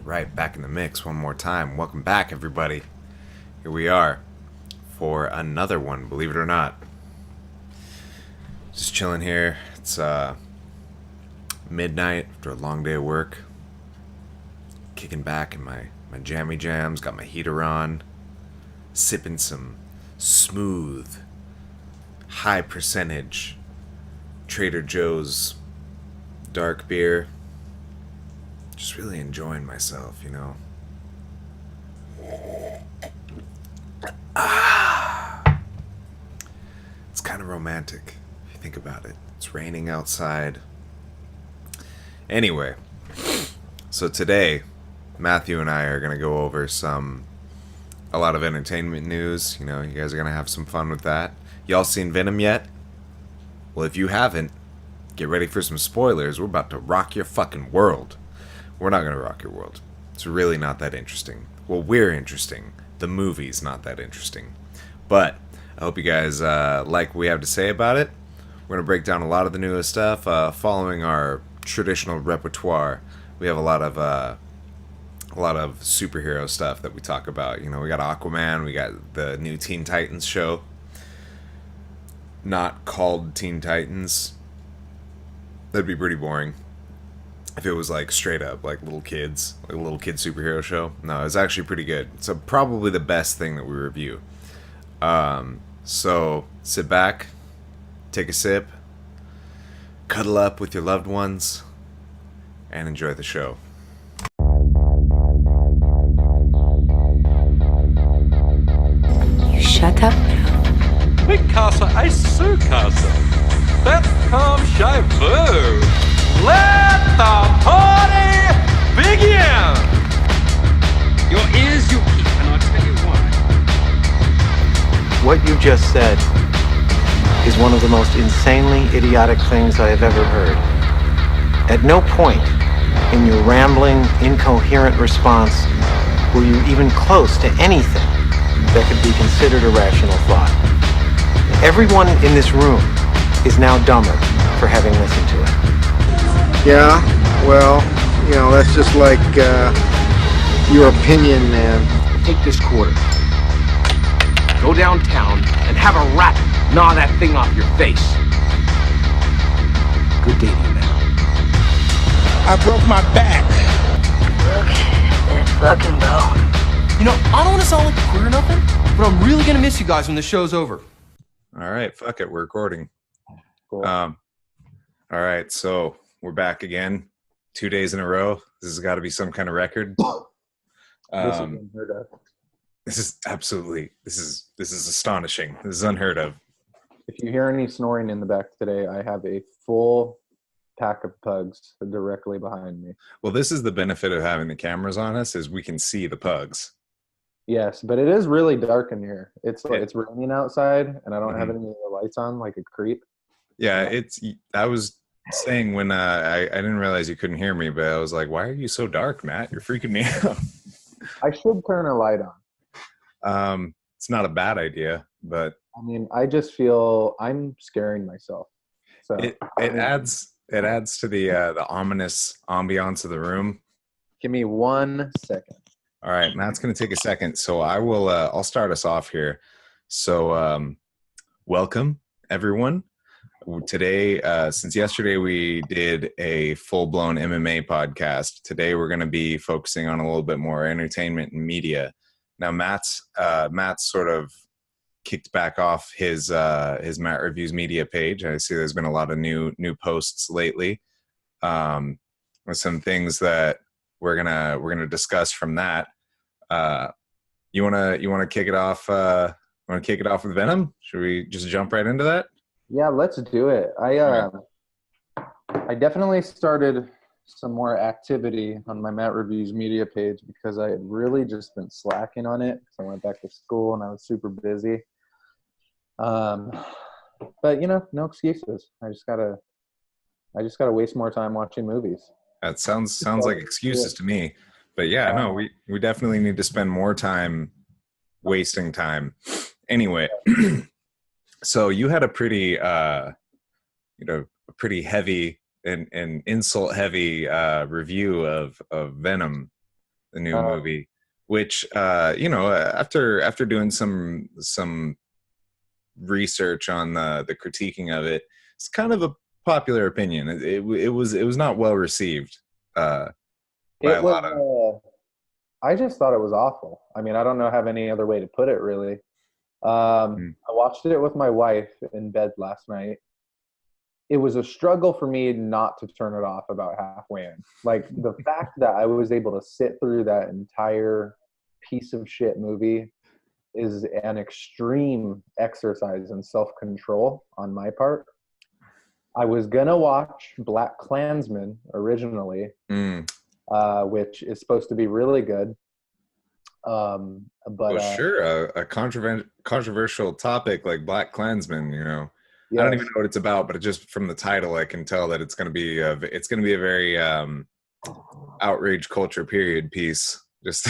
Right, back in the mix one more time. Welcome back, everybody. Here we are for another one, believe it or not. Just chilling here. It's midnight after a long day of work. Kicking back in my jammy jams, got my heater on, sipping some smooth, high percentage Trader Joe's dark beer. Just really enjoying myself, you know. It's kind of romantic if you think about it. It's raining outside. Anyway, so today, Matthew and I are going to go over a lot of entertainment news. You know, you guys are going to have some fun with that. Y'all seen Venom yet? Well, if you haven't, get ready for some spoilers. We're about to rock your fucking world. We're not going to rock your world. It's really not that interesting. Well, we're interesting. The movie's not that interesting. But I hope you guys like what we have to say about it. We're going to break down a lot of the newest stuff. Following our traditional repertoire, we have a lot of superhero stuff that we talk about. You know, we got Aquaman, we got the new Teen Titans show. Not called Teen Titans. That'd be pretty boring if it was like straight up like little kids, like a little kid superhero show. No, it's actually pretty good. It's probably the best thing that we review. So sit back, take a sip, cuddle up with your loved ones, and enjoy the show. You shut up now. Picasso, I sue Casa. That come shiver. Let the party begin! Your ears you keep, and I'll tell you why. What you just said is one of the most insanely idiotic things I have ever heard. At no point in your rambling, incoherent response were you even close to anything that could be considered a rational thought. Everyone in this room is now dumber for having listened to it. Yeah, well, you know, that's just like your opinion, man. Take this quarter. Go downtown and have a rat gnaw that thing off your face. Good day to you now. I broke my back. Look at that fucking bone. You know, I don't want to sound like a queer or nothing, but I'm really gonna miss you guys when the show's over. All right, fuck it, we're recording. Cool. All right, so we're back again, 2 days in a row. This has got to be some kind of record. This is unheard of. This is astonishing. This is unheard of. If you hear any snoring in the back today, I have a full pack of pugs directly behind me. Well, this is the benefit of having the cameras on us, is we can see the pugs. Yes, but it is really dark in here. It's raining outside, and I don't have any of the lights on like a creep. Yeah, I was saying when I didn't realize you couldn't hear me, but I was like, why are you so dark, Matt? You're freaking me out. I should turn a light on. It's not a bad idea, but I mean, I just feel I'm scaring myself. So it adds to the ominous ambiance of the room. Give me 1 second. All right, Matt's going to take a second, so I'll start us off here. So welcome, everyone. Today, since yesterday we did a full-blown MMA podcast, today we're going to be focusing on a little bit more entertainment and media. Now, Matt's sort of kicked back off his Matt Reviews Media page. I see there's been a lot of new posts lately, with some things that we're gonna discuss from that. You wanna kick it off? Want to kick it off with Venom? Should we just jump right into that? Yeah, let's do it. I definitely started some more activity on my Matt Reviews Media page because I had really just been slacking on it because I went back to school and I was super busy. But you know, no excuses. I just gotta waste more time watching movies. That sounds like excuses to me. But yeah, no, we definitely need to spend more time wasting time. Anyway, so you had a pretty pretty heavy and insult heavy review of Venom the new Uh, movie, which after doing some research on the critiquing of it, it's kind of a popular opinion. It was not well received by it a was. lot of. I just thought it was awful. I mean, I don't know have any other way to put it really. I watched it with my wife in bed last night. It was a struggle for me not to turn it off about halfway in. Like the fact that I was able to sit through that entire piece of shit movie is an extreme exercise in self-control on my part. I was gonna watch Black Klansman originally, which is supposed to be really good. But Sure, a controversial topic like Black Klansman, I don't even yes, know what it's about, but just from the title, I can tell that it's going to be a very outrage culture period piece. Just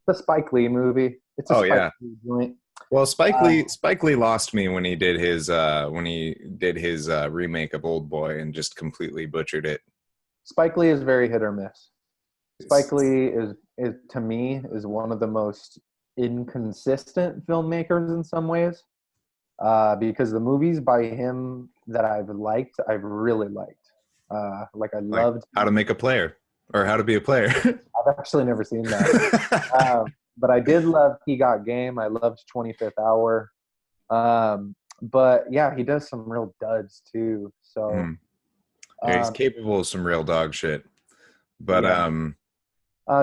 the Spike Lee movie. It's a Spike Lee joint. Well, Spike Lee lost me when he did his remake of Old Boy and just completely butchered it. Spike Lee is very hit or miss. Spike Lee is to me is one of the most inconsistent filmmakers in some ways, because the movies by him that I've really liked. Like I loved How to Make a Player or How to Be a Player. I've actually never seen that. But I did love He Got Game. I loved 25th Hour. But yeah, he does some real duds too. So yeah, he's capable of some real dog shit. But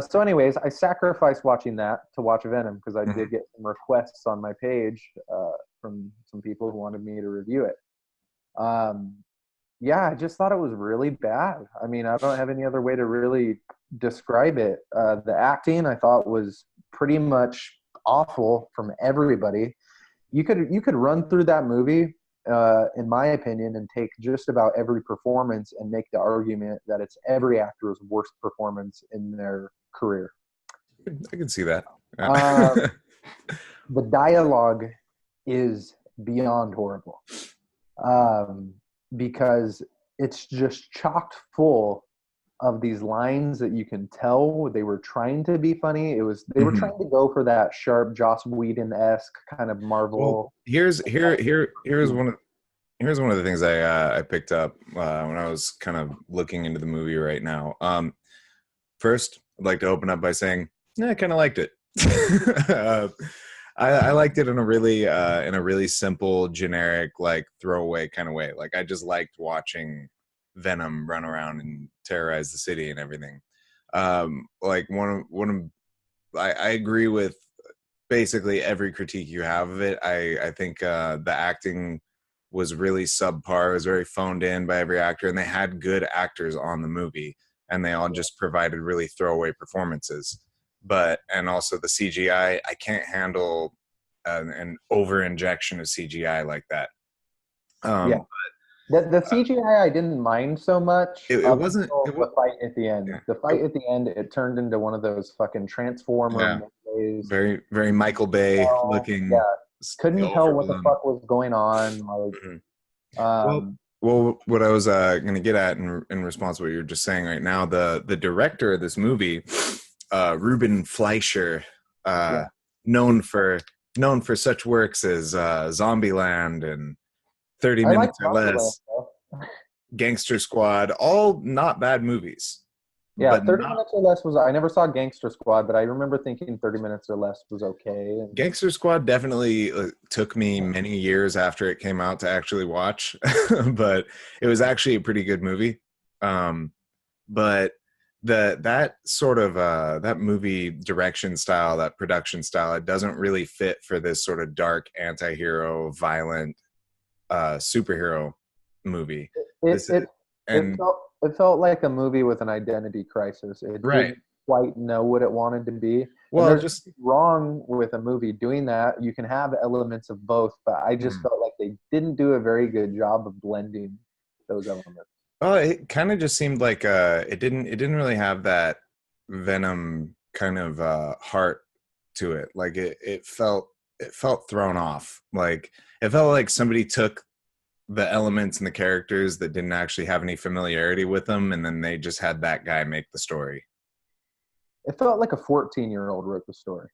so anyways, I sacrificed watching that to watch Venom because I did get some requests on my page from some people who wanted me to review it. Yeah, I just thought it was really bad. I mean, I don't have any other way to really describe it. The acting I thought was pretty much awful from everybody. You could run through that movie, in my opinion, and take just about every performance and make the argument that it's every actor's worst performance in their career. I can see that. The dialogue is beyond horrible, because it's just chocked full of these lines that you can tell they were trying to be funny. They were trying to go for that sharp Joss Whedon-esque kind of Marvel. Well, here's one of the things I picked up when I was kind of looking into the movie right now. First, I'd like to open up by saying, I kind of liked it. I liked it in a really simple, generic, like throwaway kind of way. Like I just liked watching Venom run around and terrorize the city and everything. Like I agree with basically every critique you have of it. I think the acting was really subpar. It was very phoned in by every actor, and they had good actors on the movie, and they all just provided really throwaway performances. And also the CGI, I can't handle an over injection of CGI like that. The CGI I didn't mind so much. It wasn't the fight at the end. Yeah. The fight at the end, it turned into one of those fucking Transformer movies. Very, very Michael Bay looking. Yeah, couldn't tell what the fuck was going on. Like, well, what I was going to get at in response to what you're just saying right now, the director of this movie, Ruben Fleischer, known for such works as Zombieland and 30 Minutes or Less, Gangster Squad, all not bad movies. Yeah, 30 Minutes or Less I never saw Gangster Squad, but I remember thinking 30 Minutes or Less was okay. Gangster Squad definitely took me many years after it came out to actually watch, but it was actually a pretty good movie. But that sort of that movie direction style, that production style, it doesn't really fit for this sort of dark anti-hero, violent superhero movie. It felt like a movie with an identity crisis. It didn't quite know what it wanted to be. Well, there's just wrong with a movie doing that. You can have elements of both, but I just felt like they didn't do a very good job of blending those elements. Well, it kind of just seemed like it didn't really have that Venom kind of heart to it. Like it felt thrown off. Like it felt like somebody took the elements and the characters that didn't actually have any familiarity with them, and then they just had that guy make the story. It felt like a 14-year-old wrote the story.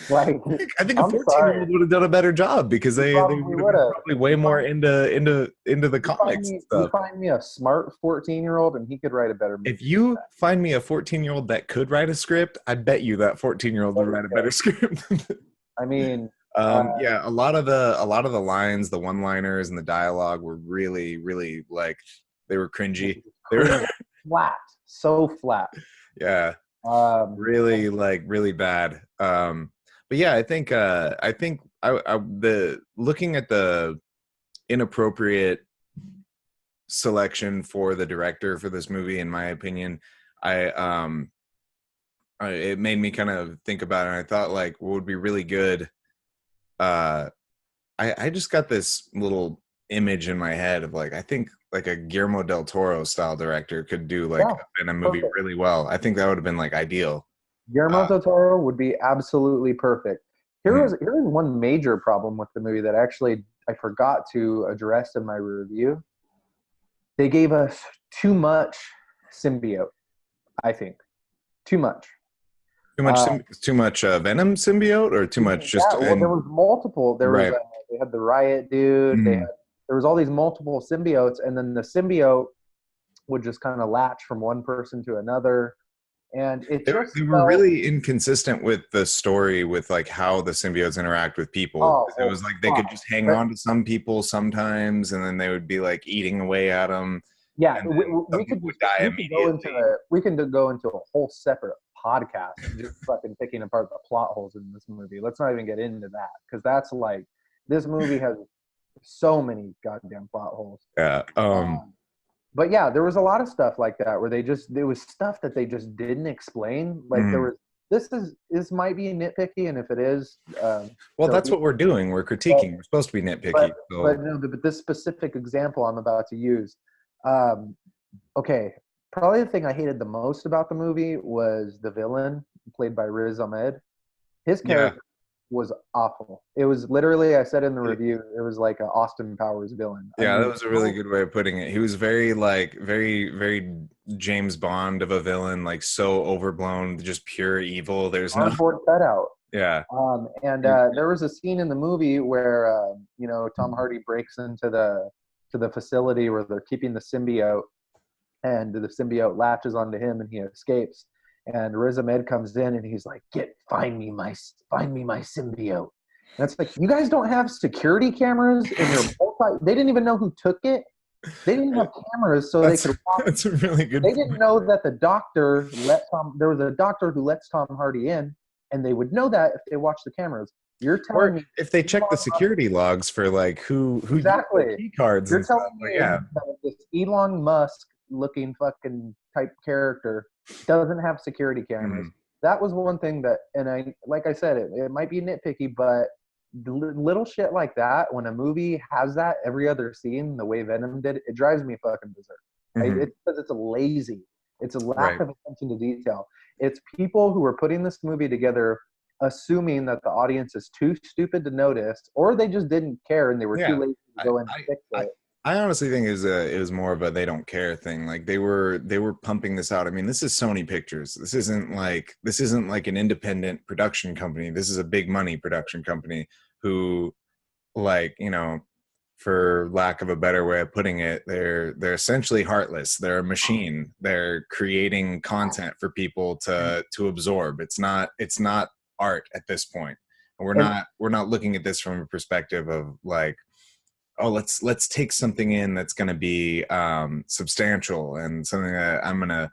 Like, I think a I'm 14-year-old would have done a better job because they would have probably been would've. probably way more into the comics and You stuff. find me a smart 14-year-old, and he could write a better movie. If you find me a 14-year-old that could write a script, I bet you that 14-year-old would write a better script. I mean, yeah, a lot of the lines, the one-liners, and the dialogue were really, really like they were cringy. They were flat, so flat. Yeah, really like really bad. But yeah, I think the looking at the inappropriate selection for the director for this movie, in my opinion, it made me kind of think about it. And I thought, like, what would be really good. I just got this little image in my head of, like, I think like a Guillermo del Toro style director could do like in a movie really well. I think that would have been like ideal. Guillermo del Toro would be absolutely perfect. Here's one major problem with the movie that actually I forgot to address in my review. They gave us too much symbiote, I think. Too much. Too much Venom symbiote, or too much just... there was multiple. There was they had the Riot dude. There was all these multiple symbiotes, and then the symbiote would just kind of latch from one person to another. And they were really inconsistent with the story, with like how the symbiotes interact with people. It was like they could just hang on to some people sometimes, and then they would be like eating away at them. Yeah, we can go into a whole separate podcast just fucking picking apart the plot holes in this movie. Let's not even get into that, because that's like, this movie has so many goddamn plot holes. Yeah. But yeah, there was a lot of stuff like that where there was stuff that they just didn't explain. Like this might be nitpicky, and if it is, well, that's what we're doing. We're critiquing. We're supposed to be nitpicky. But this specific example I'm about to use, okay, probably the thing I hated the most about the movie was the villain played by Riz Ahmed. His character was awful. It was literally, I said in the review, it was like an Austin Powers villain. Yeah, that was a really good way of putting it. He was very very James Bond of a villain, like so overblown, just pure evil. There's no cutout. Yeah. There was a scene in the movie where Tom Hardy breaks into the facility where they're keeping the symbiote, and the symbiote latches onto him and he escapes. And Riz Ahmed comes in and he's like, find me my symbiote. And it's like, you guys don't have security cameras in your they didn't even know who took it. They didn't have cameras, so that's a really good They didn't know that there was a doctor who lets Tom Hardy in, and they would know that if they watched the cameras. You're telling me if they check the security logs for like who exactly key cards. You're telling me that this Elon Musk looking fucking type character doesn't have security cameras. That was one thing that, and like I said, it might be nitpicky, but little shit like that, when a movie has that every other scene, the way Venom did, it drives me fucking berserk. It's because it's lazy. It's a lack of attention to detail. It's people who are putting this movie together assuming that the audience is too stupid to notice, or they just didn't care and they were too lazy to go in and fix it. I honestly think it was more of a they don't care thing. Like they were pumping this out. I mean, this is Sony Pictures. This isn't like an independent production company. This is a big money production company who, like, for lack of a better way of putting it, they're essentially heartless. They're a machine. They're creating content for people to absorb. It's not art at this point. And we're not looking at this from a perspective of like, oh, let's take something in that's going to be substantial and something that I'm going to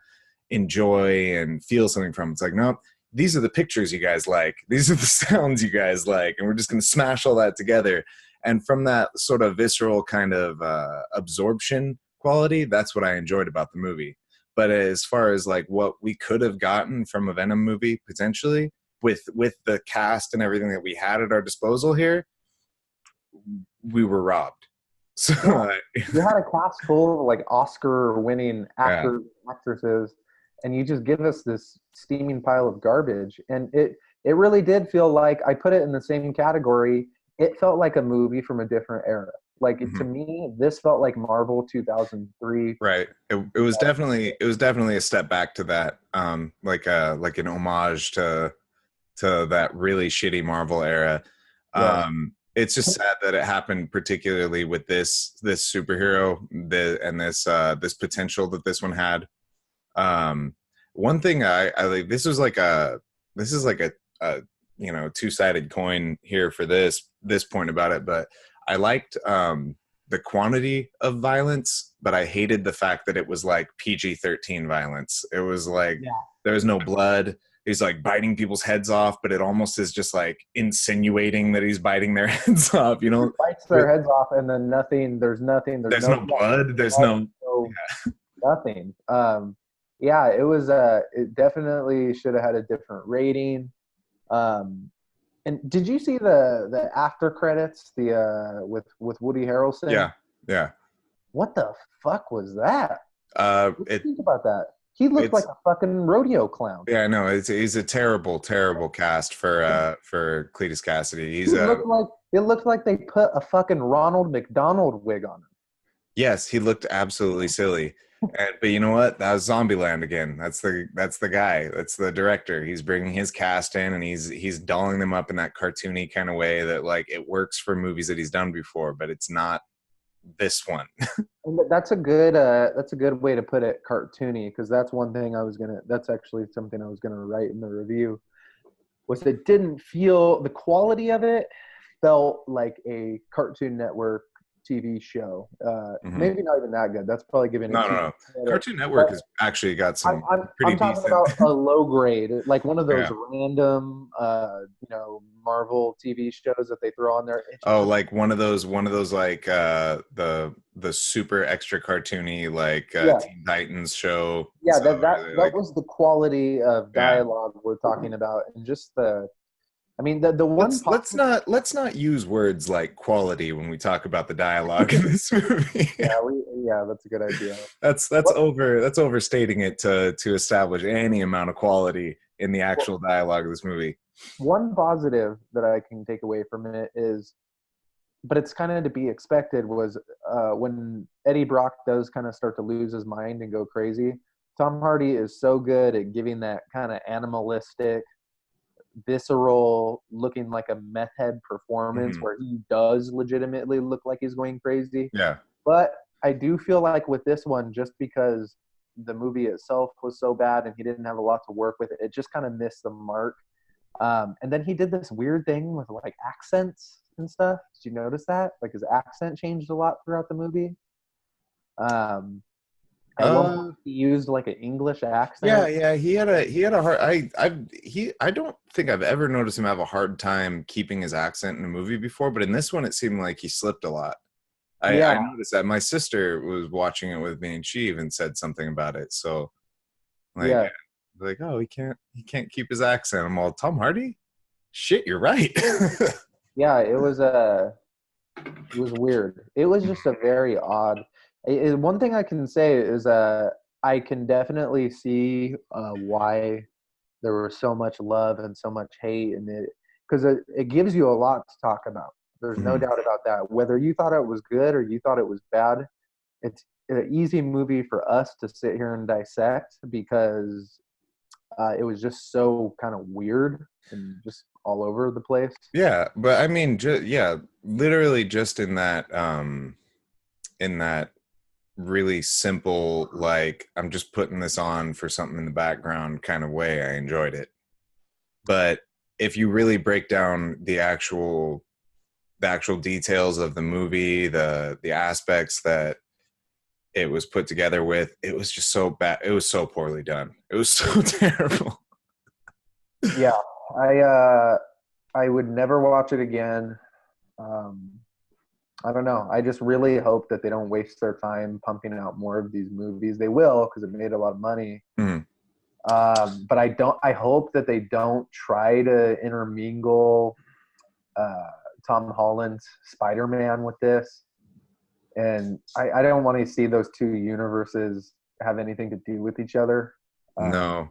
enjoy and feel something from. It's like, no, these are the pictures you guys like. These are the sounds you guys like. And we're just going to smash all that together. And from that sort of visceral kind of absorption quality, that's what I enjoyed about the movie. But as far as like what we could have gotten from a Venom movie potentially with the cast and everything that we had at our disposal here, we were robbed. So you had a cast full of like Oscar-winning actors, actresses, and you just give us this steaming pile of garbage. And it really did feel like, I put it in the same category. It felt like a movie from a different era. Like to Mhm. me, this felt like Marvel 2003. Right. It was definitely a step back to that, like an homage to that really shitty Marvel era. Yeah. It's just sad that it happened, particularly with this superhero, and this potential that this one had. One thing I like, this is like a two-sided coin here for this point about it, but I liked the quantity of violence, but I hated the fact that it was like PG-13 violence. It was like there was no blood. He's like biting people's heads off, but it almost is just like insinuating that he's biting their heads off, you know? Bites their heads off, and then nothing. There's nothing. There's no blood. There's no nothing. It was. It definitely should have had a different rating. And did you see the after credits? With Woody Harrelson. Yeah. What the fuck was that? What do you think about that? He looked like a fucking rodeo clown. Yeah, I know. He's a terrible cast for Cletus Cassidy. It looked like they put a fucking Ronald McDonald wig on him. Yes, he looked absolutely silly. But you know what? That was Zombieland again. That's the guy. That's the director. He's bringing his cast in, and he's dolling them up in that cartoony kind of way that like it works for movies that he's done before, but it's not this one. That's a good way to put it, cartoony, because that's one thing that's actually something I was gonna write in the review. Was it didn't feel, the quality of it felt like a Cartoon Network TV show. Maybe not even that good. That's probably giving it. No. Cartoon Network has actually got some pretty I'm talking decent. about a low grade, like one of those random, Marvel TV shows that they throw on there. Oh, like one of those like the super extra cartoony like Teen Titans show. Yeah, so that was the quality of dialogue we're talking about, and just the one. Let's not use words like quality when we talk about the dialogue in this movie. That's a good idea. That's overstating it to establish any amount of quality in the actual dialogue of this movie. One positive that I can take away from it is, but it's kind of to be expected, was when Eddie Brock does kind of start to lose his mind and go crazy. Tom Hardy is so good at giving that kind of animalistic, visceral, looking like a meth head performance where he does legitimately look like he's going crazy. Yeah. But I do feel like with this one, just because the movie itself was so bad and he didn't have a lot to work with, it just kind of missed the mark. And then he did this weird thing with like accents and stuff. Did you notice that? Like his accent changed a lot throughout the movie. At one point he used like an English accent. Yeah. He had a hard. I don't think I've ever noticed him have a hard time keeping his accent in a movie before, but in this one it seemed like he slipped a lot. I noticed that. My sister was watching it with me, and she even said something about it. So, like, oh, he can't keep his accent. I'm all, Tom Hardy? Shit, you're right. Yeah, it was weird. It was just a very odd. One thing I can say is I can definitely see why there was so much love and so much hate in it, because it gives you a lot to talk about. There's no doubt about that. Whether you thought it was good or you thought it was bad, it's an easy movie for us to sit here and dissect, because it was just so kind of weird and just all over the place. Yeah, but I mean, literally just in that really simple, like, I'm just putting this on for something in the background kind of way, I enjoyed it. But if you really break down the actual details of the movie, the aspects that it was put together with, it was just so bad. It was so poorly done. It was so terrible. Yeah, I would never watch it again. I don't know. I just really hope that they don't waste their time pumping out more of these movies. They will, because it made a lot of money. But I hope that they don't try to intermingle Tom Holland's Spider-Man with this. And I don't want to see those two universes have anything to do with each other. No.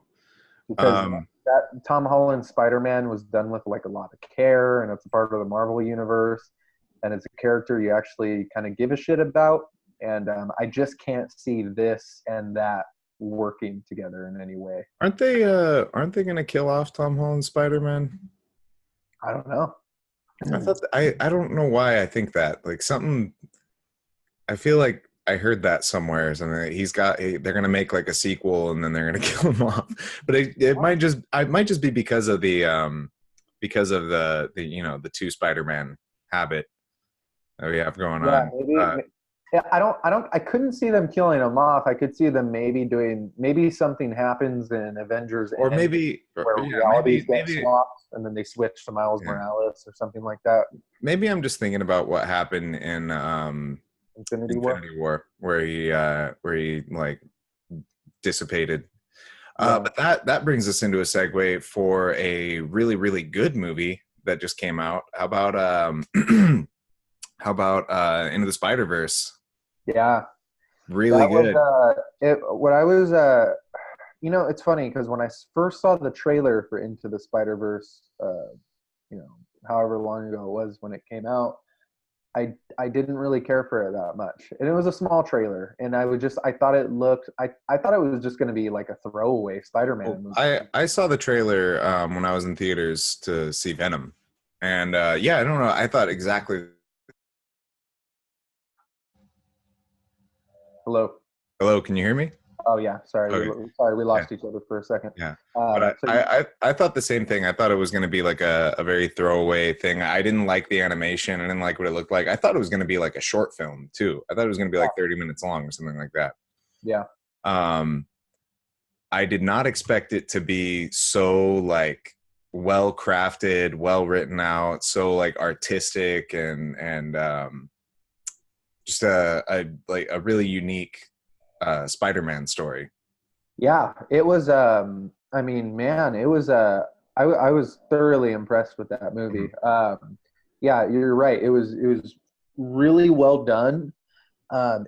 Because that Tom Holland's Spider-Man was done with like a lot of care, and it's a part of the Marvel universe. and it's a character you actually kind of give a shit about. And I just can't see this and that working together in any way. Aren't they gonna kill off Tom Holland's Spider-Man? I don't know. I thought I don't know why I think that. Like something, I feel like I heard that somewhere. Something they're gonna make like a sequel and then they're gonna kill him off. But it might just be because of the the two Spider-Man habit that we have going on. Maybe. I couldn't see them killing him off. I could see them maybe something happens in Avengers, or maybe reality gets swapped and then they switch to Miles Morales or something like that. Maybe I'm just thinking about what happened in Infinity War, where he like dissipated. But that brings us into a segue for a really, really good movie that just came out. How about Into the Spider-Verse? Yeah, really good. It's funny because when I first saw the trailer for Into the Spider-Verse, however long ago it was when it came out, I didn't really care for it that much, and it was a small trailer, and I thought it was just going to be like a throwaway Spider-Man movie. I saw the trailer when I was in theaters to see Venom, and I don't know, I thought exactly. Hello, can you hear me? Oh yeah, sorry. Okay. We lost each other for a second. Yeah, but I thought the same thing. I thought it was going to be like a very throwaway thing. I didn't like the animation. I didn't like what it looked like. I thought it was going to be like a short film too. I thought it was going to be like 30 minutes long or something like that. Yeah. I did not expect it to be so like well crafted, well written out, so like artistic and just a really unique Spider-Man story. Yeah, it was. I was thoroughly impressed with that movie. Yeah, you're right. It was really well done.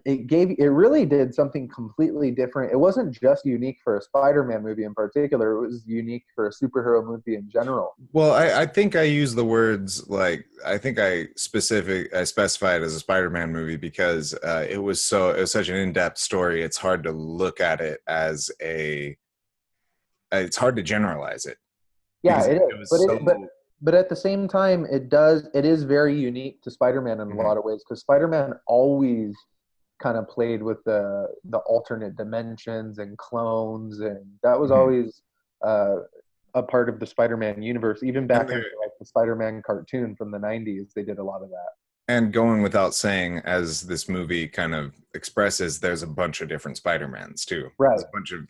It really did something completely different. It wasn't just unique for a Spider-Man movie in particular. It was unique for a superhero movie in general. Well, I think I use the words like, I think I specified as a Spider-Man movie because it was such an in-depth story. It's hard to look at it as it's hard to generalize it. Yeah, it is. But at the same time, it is very unique to Spider-Man in a lot of ways, because Spider-Man always kind of played with the alternate dimensions and clones, and that was always a part of the Spider-Man universe. Even back in like the Spider-Man cartoon from the 90s, they did a lot of that. And going without saying, as this movie kind of expresses, there's a bunch of different Spider-Mans too. Right. There's a bunch of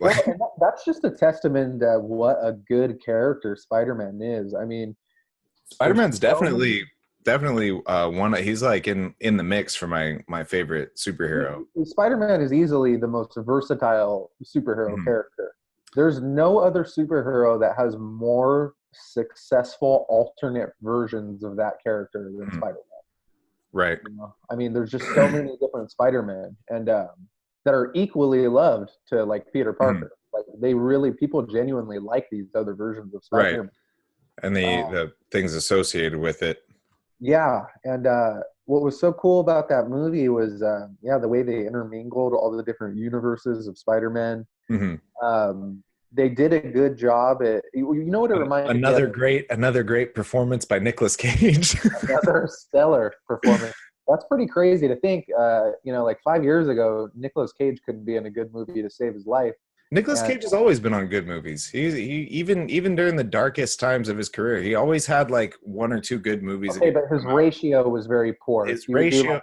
that's just a testament to what a good character Spider-Man is. I mean, Spider-Man's definitely one. He's like in the mix for my favorite superhero. Spider-Man is easily the most versatile superhero character. There's no other superhero that has more successful alternate versions of that character than Spider-Man. Right. I mean, there's just so many different Spider-Man, and that are equally loved to like Peter Parker. Like people genuinely like these other versions of Spider-Man. Right. And the things associated with it. Yeah. And what was so cool about that movie was, the way they intermingled all the different universes of Spider-Man. They did a good job at, you know what it reminded me of? Another great performance by Nicolas Cage. Another stellar performance. That's pretty crazy to think, like 5 years ago, Nicolas Cage couldn't be in a good movie to save his life. Nicolas Cage has always been on good movies. He even during the darkest times of his career, he always had like one or two good movies. Okay, but his ratio was very poor. His ratio,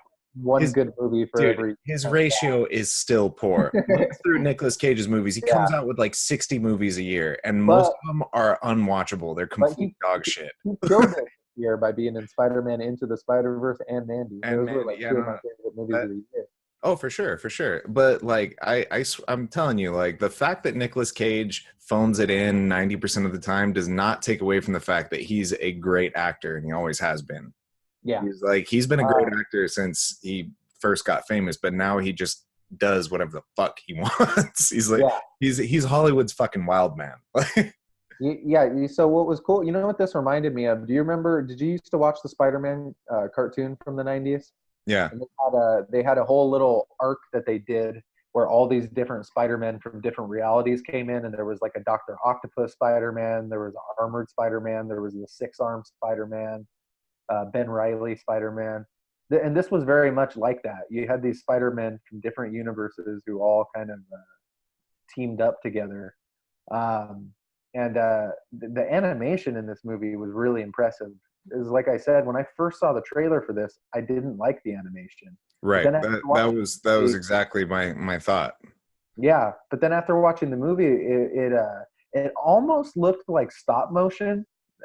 good movie for every. His ratio is still poor. Look through Nicolas Cage's movies. He comes out with like 60 movies a year, and most of them are unwatchable. They're complete dog shit. He killed it here by being in Spider-Man Into the Spider-Verse and Mandy. Those were like two of my favorite movies of the year. Oh, for sure. But like, I'm telling you, like the fact that Nicolas Cage phones it in 90% of the time does not take away from the fact that he's a great actor, and he always has been. Yeah. He's been a great actor since he first got famous, but now he just does whatever the fuck he wants. He's like, he's Hollywood's fucking wild man. So what was cool? You know what this reminded me of? Do you remember? Did you used to watch the Spider-Man cartoon from the '90s? Yeah. And they had a whole little arc that they did where all these different Spider-Men from different realities came in, and there was like a Doctor Octopus Spider-Man, there was an Armored Spider-Man, there was the Six-Armed Spider-Man, Ben Reilly Spider-Man. And this was very much like that. You had these Spider-Men from different universes who all kind of teamed up together. The animation in this movie was really impressive. Is like I said, when I first saw the trailer for this, I didn't like the animation. Right. That was exactly my thought. Yeah, but then after watching the movie, it almost looked like stop motion.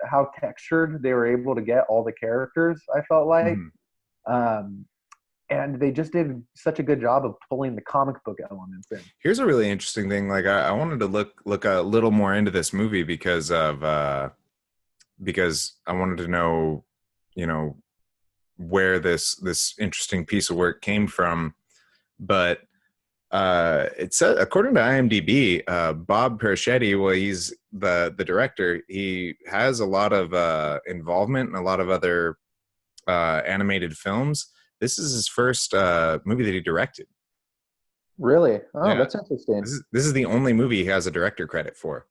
How textured they were able to get all the characters, I felt like, and they just did such a good job of pulling the comic book elements in. Here's a really interesting thing. Like I wanted to look a little more into this movie because I wanted to know, where this interesting piece of work came from. But it said, according to IMDb, Bob Persichetti, well, he's the director. He has a lot of involvement in a lot of other animated films. This is his first movie that he directed. Really? Oh, yeah. That's interesting. This is the only movie he has a director credit for.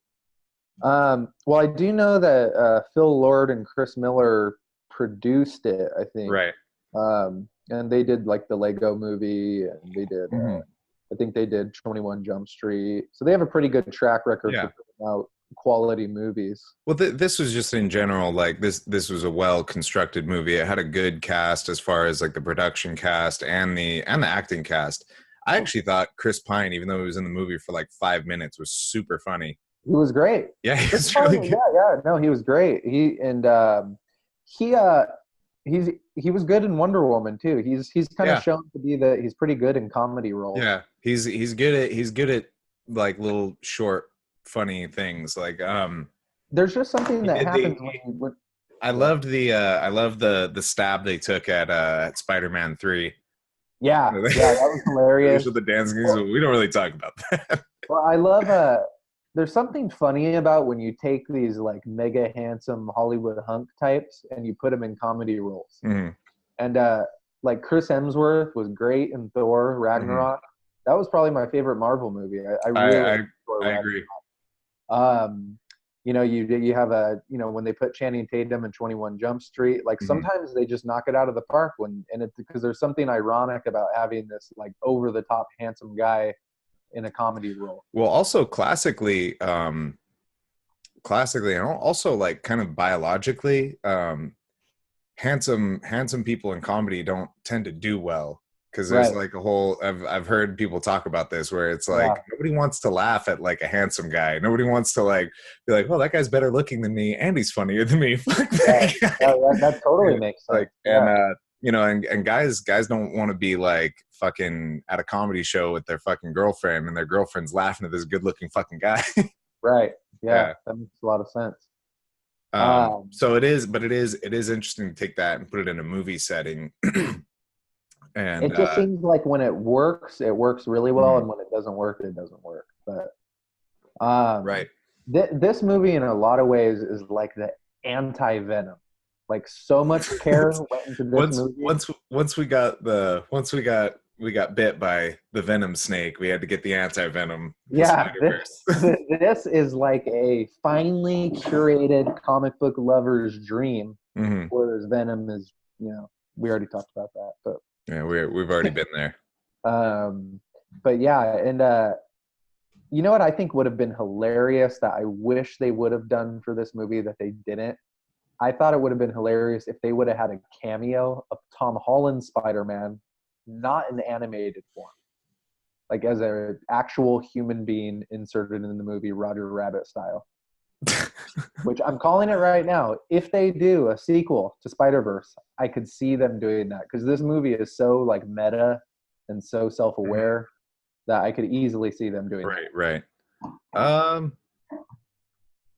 Well, I do know that Phil Lord and Chris Miller produced it, I think. Right. And they did like the Lego movie, and they did, I think they did 21 Jump Street. So they have a pretty good track record for putting out quality movies. Well, this was just in general, like this was a well-constructed movie. It had a good cast as far as like the production cast and the acting cast. I actually thought Chris Pine, even though he was in the movie for like 5 minutes, was super funny. He was great. Yeah, he was really good. Yeah. No, he was great. He was good in Wonder Woman too. He's kind of shown to be he's pretty good in comedy roles. Yeah, he's good at like little short funny things. Like there's just something that happens when I loved the stab they took at Spider-Man 3. Yeah, that was hilarious. With the dancing, we don't really talk about that. Well, I love there's something funny about when you take these like mega handsome Hollywood hunk types and you put them in comedy roles. Mm-hmm. And like Chris Hemsworth was great in Thor Ragnarok. That was probably my favorite Marvel movie. I agree. You have when they put Channing Tatum in 21 Jump Street, like sometimes they just knock it out of the park because there's something ironic about having this like over the top handsome guy in a comedy role. Well, also classically and also like kind of biologically, handsome people in comedy don't tend to do well. Because there's like a whole, I've heard people talk about this where it's like nobody wants to laugh at like a handsome guy. Nobody wants to like be like, well, that guy's better looking than me and he's funnier than me. That totally makes sense. Like, and guys don't want to be like fucking at a comedy show with their fucking girlfriend and their girlfriend's laughing at this good looking fucking guy. Right. Yeah. That makes a lot of sense. So it is interesting to take that and put it in a movie setting. And it just seems like when it works really well, and when it doesn't work, it doesn't work. But right, this movie in a lot of ways is like the anti-Venom. Like so much care went into this movie. Once we got bit by the Venom snake, we had to get the anti-Venom. Yeah, this is like a finely curated comic book lover's dream. Whereas Venom is, we already talked about that, but. Yeah, we've already been there. But yeah, and you know what I think would have been hilarious that I wish they would have done for this movie that they didn't? I thought it would have been hilarious if they would have had a cameo of Tom Holland's Spider-Man, not in animated form. Like as an actual human being inserted in the movie Roger Rabbit style. Which I'm calling it right now. If they do a sequel to Spider-Verse, I could see them doing that because this movie is so like meta and so self-aware that I could easily see them doing that. Right.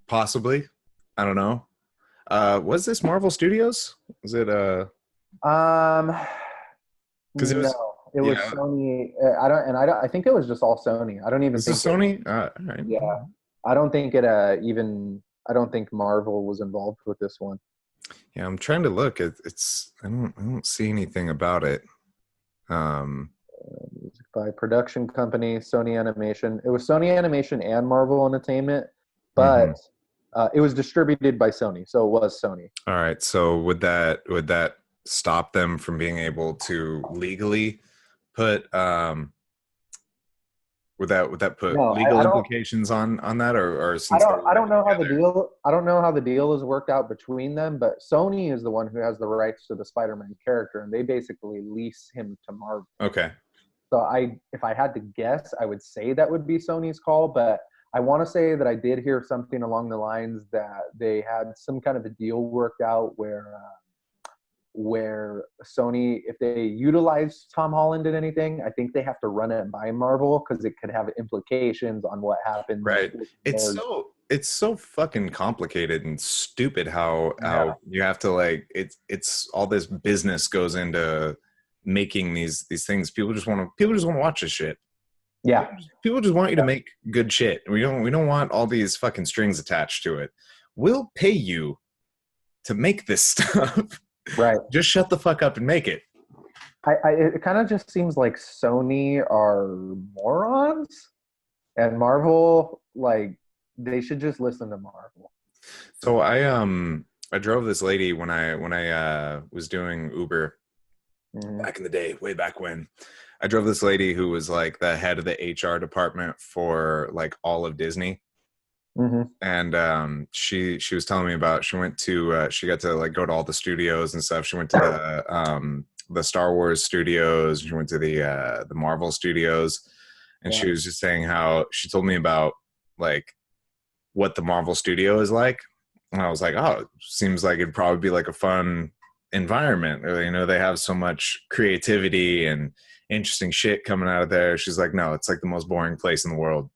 Possibly. I don't know. Was this Marvel Studios? Was it because it was Sony. I think it was just all Sony. I don't even think Sony. All right. Yeah. I don't think it even I don't think Marvel was involved with this one. Yeah, I'm trying to look. It's I don't see anything about it. Music by production company Sony Animation. It was Sony Animation and Marvel Entertainment, but it was distributed by Sony, so it was Sony. All right. So would that stop them from being able to legally put would that put legal implications on that, or since I don't know how the deal is worked out between them, but Sony is the one who has the rights to the Spider-Man character, and they basically lease him to Marvel. Okay. So if I had to guess, I would say that would be Sony's call, but I want to say that I did hear something along the lines that they had some kind of a deal worked out where Sony, if they utilize Tom Holland in anything, I think they have to run it by Marvel because it could have implications on what happens. Right. It's so fucking complicated and stupid how you have to like it's all this business goes into making these things. People just want to watch this shit. Yeah. People just want you to make good shit. We don't want all these fucking strings attached to it. We'll pay you to make this stuff. Right. Just shut the fuck up and make it. It kind of just seems like Sony are morons, and Marvel, like, they should just listen to Marvel. So I drove this lady when I was doing Uber back in the day, way back when. I drove this lady who was like the head of the HR department for like all of Disney. And she was telling me about, she went to she got to like go to all the studios and stuff. She went to the Star Wars studios, she went to the Marvel studios, and she was just saying how she told me about like what the Marvel studio is like, and I was like, oh, seems like it'd probably be like a fun environment, or, you know, they have so much creativity and interesting shit coming out of there. She's like, no, it's like the most boring place in the world.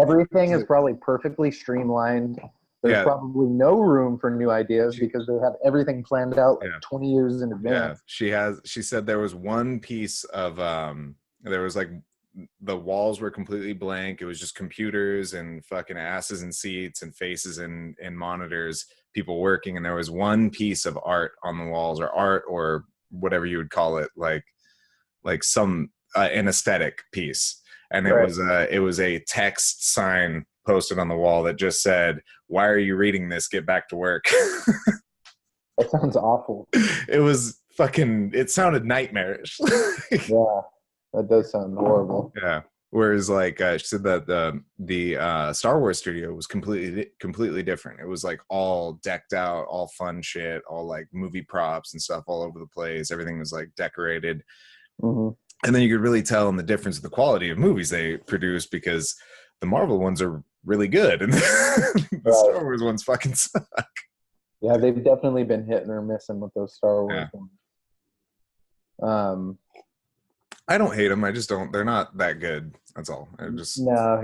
Everything is probably perfectly streamlined. There's probably no room for new ideas because they have everything planned out like 20 years in advance. Yeah, she said there was one piece of there was like the walls were completely blank. It was just computers and fucking asses and seats and faces and monitors, people working, and there was one piece of art on the walls, or art, or whatever you would call it, like some an aesthetic piece. And it was a text sign posted on the wall that just said, "Why are you reading this? Get back to work." That sounds awful. It was fucking, it sounded nightmarish. Yeah, that does sound horrible. Yeah. Whereas like she said that the Star Wars studio was completely different. It was like all decked out, all fun shit, all like movie props and stuff all over the place. Everything was like decorated. And then you could really tell in the difference of the quality of movies they produce, because the Marvel ones are really good and the Star Wars ones fucking suck. Yeah, they've definitely been hitting or missing with those Star Wars ones. I don't hate them. I just don't. They're not that good. That's all. That's kind of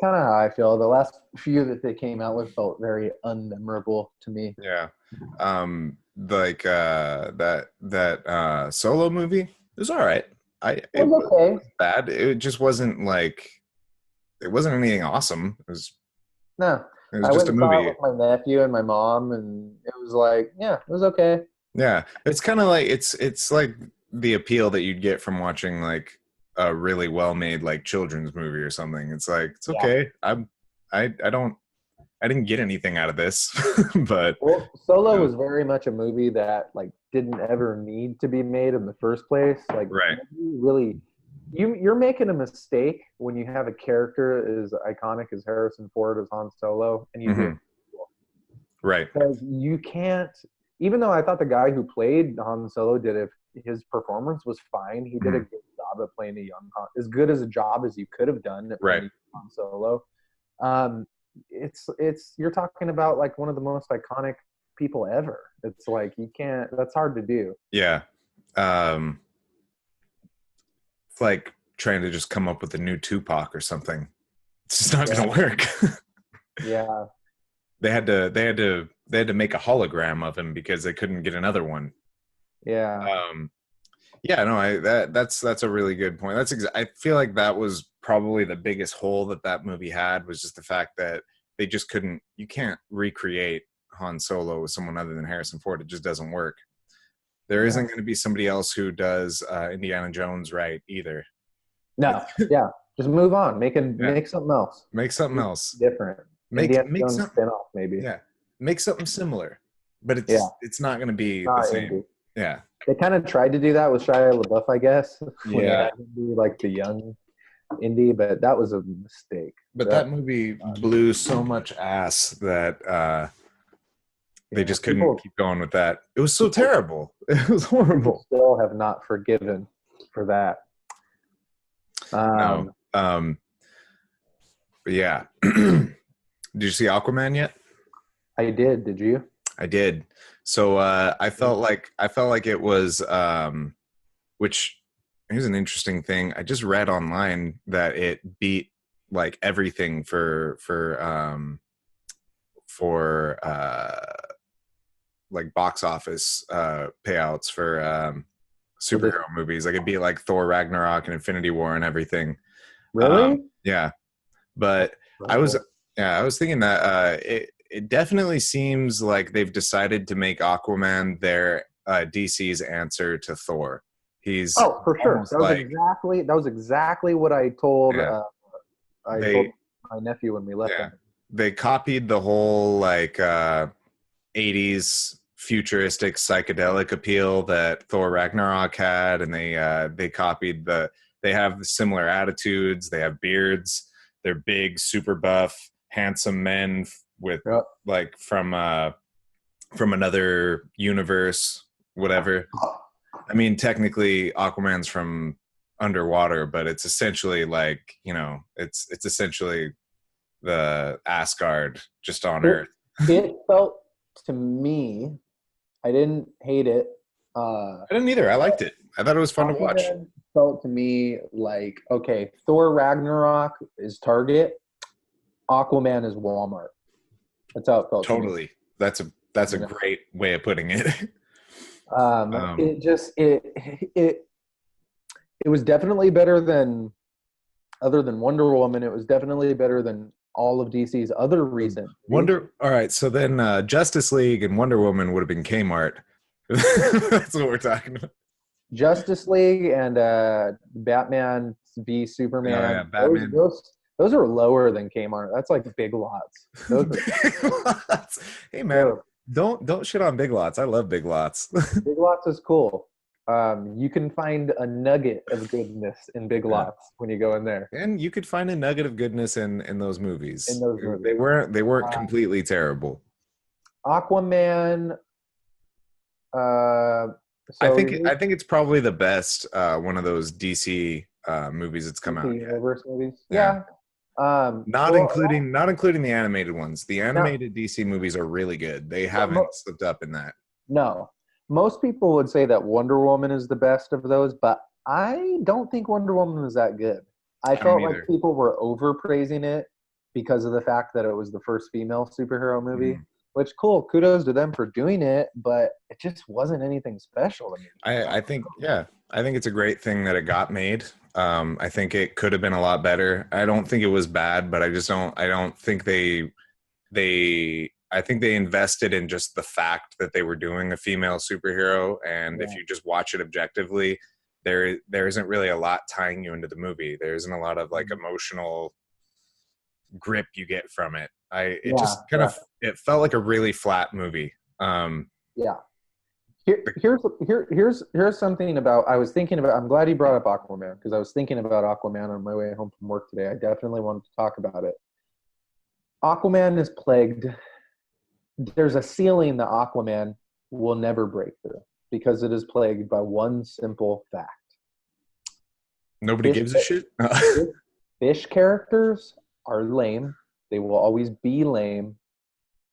how I feel. The last few that they came out with felt very unmemorable to me. Yeah, like that Solo movie, it was all right. It was okay. Bad. It just wasn't like, it wasn't anything awesome. It was just a movie with my nephew and my mom, and it was like, yeah, it was okay. Yeah, it's kind of like it's like the appeal that you'd get from watching like a really well made like children's movie or something. It's like, it's okay. I didn't get anything out of this. But Solo was very much a movie that like didn't ever need to be made in the first place. Like, really, you're making a mistake when you have a character as iconic as Harrison Ford as Han Solo, and you do. Right. Because you can't, even though I thought the guy who played Han Solo his performance was fine. He did a good job of playing a young Han, as good as a job as you could have done at playing Han Solo. It's you're talking about like one of the most iconic people ever. It's like, you can't, that's hard to do. Yeah. It's like trying to just come up with a new Tupac or something. It's just not going to work. Yeah. They had to make a hologram of him because they couldn't get another one. Yeah. That's a really good point. I feel like that was probably the biggest hole that movie had, was just the fact that they just couldn't. You can't recreate Han Solo with someone other than Harrison Ford. It just doesn't work. There isn't going to be somebody else who does Indiana Jones right either. No, yeah, just move on. Make something else. Make something else different. Make Jones something spin-off, maybe. Yeah, make something similar, but it's not going to be the same. Indie. Yeah, they kind of tried to do that with Shia LaBeouf, I guess. When Yeah, they had him be like the young indie, but that was a mistake. but that movie blew so much ass that they just couldn't keep going with that. It was so terrible. It was horrible. Still have not forgiven for that. No. But yeah. Did you see Aquaman yet? I did. Did you? I did. So I felt like it was which here's an interesting thing. I just read online that it beat like everything for like box office payouts for superhero movies. Like it'd be like Thor Ragnarok and Infinity War and everything. Really? Yeah. But I was thinking that it definitely seems like they've decided to make Aquaman their DC's answer to Thor. He's for sure. That was exactly what I told told my nephew when we left him. They copied the whole like 80s futuristic psychedelic appeal that Thor Ragnarok had, and they copied they have similar attitudes, they have beards, they're big, super buff, handsome men with like from another universe, whatever. I mean, technically Aquaman's from underwater, but it's essentially like, it's essentially the Asgard just on Earth. It felt to me, I didn't hate it. I didn't either. I liked it. I thought it was fun to watch. Felt to me like, okay, Thor Ragnarok is Target, Aquaman is Walmart. That's how it felt. Totally. That's a great way of putting it. It was definitely better than, other than Wonder Woman, it was definitely better than all of DC's other recent. All right, so then Justice League and Wonder Woman would have been Kmart. That's what we're talking about. Justice League and Batman v Superman. Oh, yeah, Batman. Those are lower than Kmart. That's like Big Lots. Big Lots. Hey man, don't shit on Big Lots. I love Big Lots. Big Lots is cool. You can find a nugget of goodness in Big Lots when you go in there. And you could find a nugget of goodness in those movies. In those movies. They weren't completely terrible. Aquaman. I think it's probably the best one of those DC movies that's come out. Universe movies. Yeah. Not including the animated ones. The animated DC movies are really good. They haven't slipped up in that. No. Most people would say that Wonder Woman is the best of those, but I don't think Wonder Woman was that good. I felt like people were overpraising it because of the fact that it was the first female superhero movie. Which, cool, kudos to them for doing it, but it just wasn't anything special to me. I think it's a great thing that it got made. I think it could have been a lot better. I don't think it was bad, but I don't think I think they invested in just the fact that they were doing a female superhero, and if you just watch it objectively, there isn't really a lot tying you into the movie. There isn't a lot of like emotional grip you get from it. It felt like a really flat movie. Here's something about, I'm glad you brought up Aquaman, because I was thinking about Aquaman on my way home from work today. I definitely wanted to talk about it. Aquaman is plagued. There's a ceiling that Aquaman will never break through because it is plagued by one simple fact. Nobody gives a shit. Fish characters are lame. They will always be lame.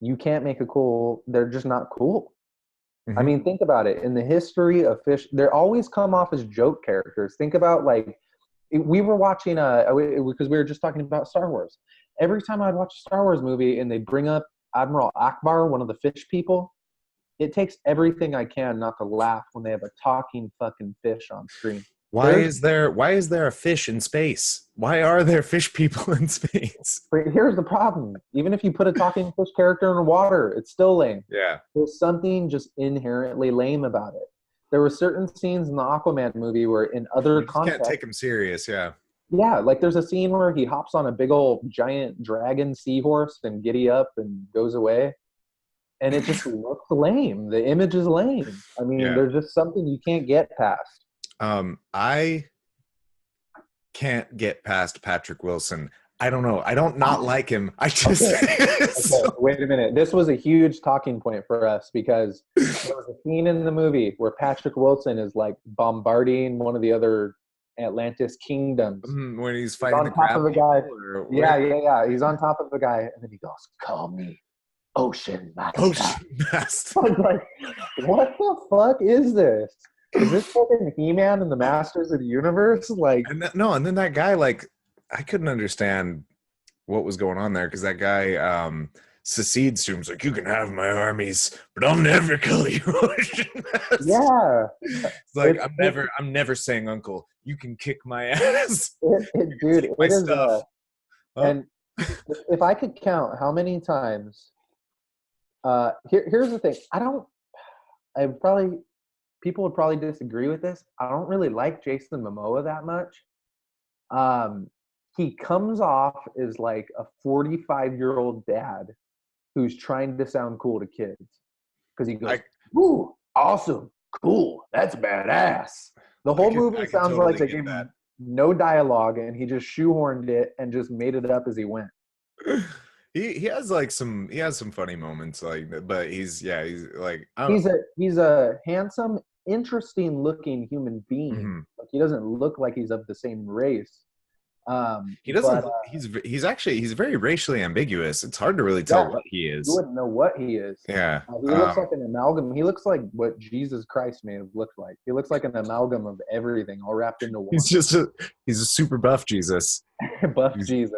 You can't make they're just not cool. Mm-hmm. I mean, think about it. In the history of fish, they're always come off as joke characters. Think about we were watching because we were just talking about Star Wars. Every time I'd watch a Star Wars movie and they bring up Admiral Akbar, one of the fish people, it takes everything I can not to laugh when they have a talking fucking fish on screen. Why is there a fish in space? Why are there fish people in space? But here's the problem. Even if you put a talking fish character in the water, it's still lame. Yeah. There's something just inherently lame about it. There were certain scenes in the Aquaman movie where in other You just contexts, can't take him serious, yeah. yeah, like there's a scene where he hops on a big old giant dragon seahorse and giddy up and goes away. And it just looks lame. The image is lame. I mean, Yeah. there's just something you can't get past. I can't get past Patrick Wilson. I don't know. I don't not like him. I just Okay, wait a minute. This was a huge talking point for us because there was a scene in the movie where Patrick Wilson is like bombarding one of the other Atlantis kingdoms. when he's He's fighting on the top of a guy. or Yeah. He's on top of a guy, and then he goes, "Call me Ocean Master." Ocean Master. I was like, what the fuck is this? Is this fucking He-Man and the Masters of the Universe? Like, And then that guy, like, I couldn't understand what was going on there because that guy secedes to him. He's like, you can have my armies, but I'll never call you Ocean Master. yeah. It's like I'm never saying uncle. You can kick my ass. Dude, Take my it is. stuff. And if I could count how many times, here's the thing. People would probably disagree with this. I don't really like Jason Momoa that much. He comes off as like a 45-year-old dad who's trying to sound cool to kids. Because he goes, ooh, awesome, cool, that's badass. The whole movie sounds like they gave him no dialogue and he just shoehorned it and just made it up as he went. He has like some funny moments, like, but he's like, he's a handsome, interesting looking human being. Mm-hmm. Like, he doesn't look like he's of the same race. He doesn't. He's very racially ambiguous. It's hard to really tell what he is. You wouldn't know what he is. Yeah, he looks like an amalgam. He looks like what Jesus Christ may have looked like. He looks like an amalgam of everything, all wrapped into one. He's a super buff Jesus. Jesus.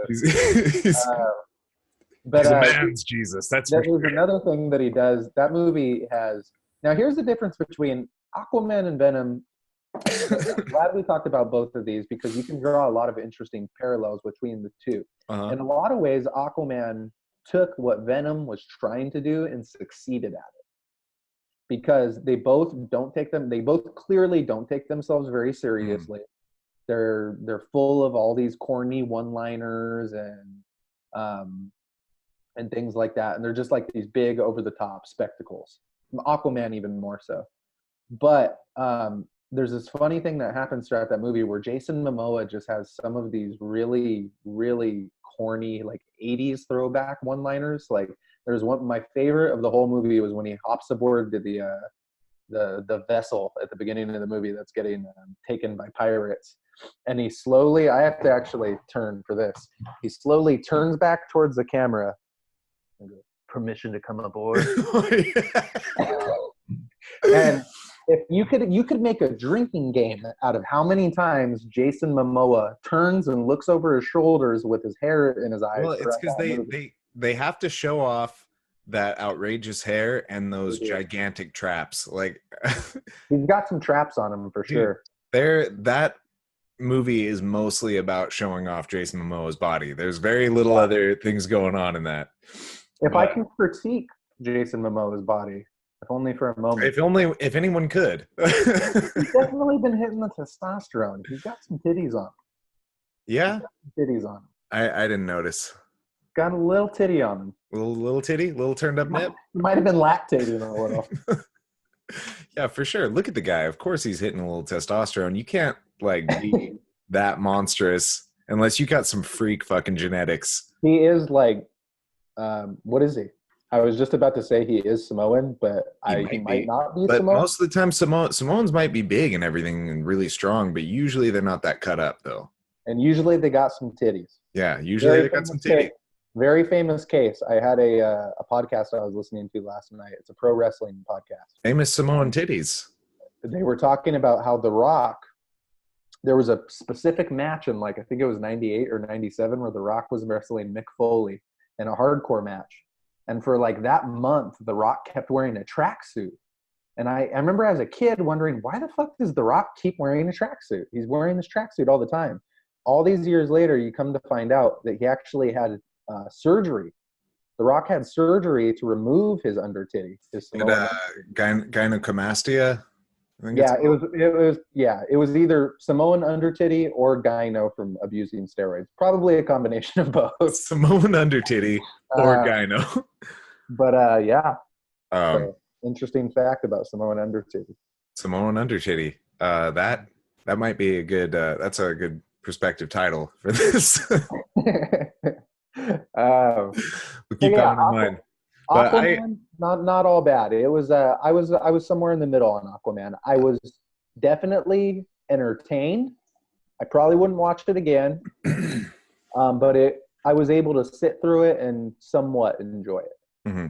But he's a man's Jesus. There's another thing that he does. That movie has. Now, here's the difference between Aquaman and Venom. I'm glad we talked about both of these because you can draw a lot of interesting parallels between the two. In a lot of ways, Aquaman took what Venom was trying to do and succeeded at it. Because they both clearly don't take themselves very seriously. They're full of all these corny one-liners and things like that. And they're just like these big over-the-top spectacles. Aquaman even more so. But there's this funny thing that happens throughout that movie where Jason Momoa just has some of these really, really corny, like 80s throwback one-liners. Like there's one, my favorite of the whole movie was when he hops aboard to the vessel at the beginning of the movie that's getting taken by pirates. And he slowly, I have to actually turn for this. He slowly turns back towards the camera and goes, "Permission to come aboard." And if you could make a drinking game out of how many times Jason Momoa turns and looks over his shoulders with his hair in his eyes. Well, it's because they have to show off that outrageous hair and those gigantic traps. Like he's got some traps on him for sure. That movie is mostly about showing off Jason Momoa's body. There's very little other things going on in that. I can critique Jason Momoa's body, if only for a moment. If anyone could. He's definitely been hitting the testosterone. He's got some titties on him. Yeah? Titties on him. I didn't notice. Got a little titty on him. Little titty? Little turned up nip? He might have been lactating a little. Yeah, for sure. Look at the guy. Of course he's hitting a little testosterone. You can't, like, be that monstrous unless you got some freak fucking genetics. He is like, what is he? I was just about to say he is Samoan, but he might not be Samoan. Most of the time, Samoans might be big and everything and really strong, but usually they're not that cut up, though. And usually they got some titties. Yeah, usually they got some titties. Very famous case. I had a podcast I was listening to last night. It's a pro wrestling podcast. Famous Samoan titties. They were talking about how The Rock, there was a specific match in, like, I think it was 98 or 97 where The Rock was wrestling Mick Foley in a hardcore match. And for like that month, The Rock kept wearing a tracksuit. And I remember as a kid wondering, why the fuck does The Rock keep wearing a tracksuit? He's wearing this tracksuit all the time. All these years later, you come to find out that he actually had surgery. The Rock had surgery to remove his under titty. His Samoan gynecomastia. Yeah, it was either Samoan under titty or gyno from abusing steroids. Probably a combination of both. Samoan under titty or gyno. But yeah. So, interesting fact about Samoan under titty. Samoan under titty. That might be a good. That's a good perspective title for this. We'll keep that in mind. But Aquaman, not all bad. It was I was somewhere in the middle on Aquaman. I was definitely entertained. I probably wouldn't watch it again, but I was able to sit through it and somewhat enjoy it. Mm-hmm.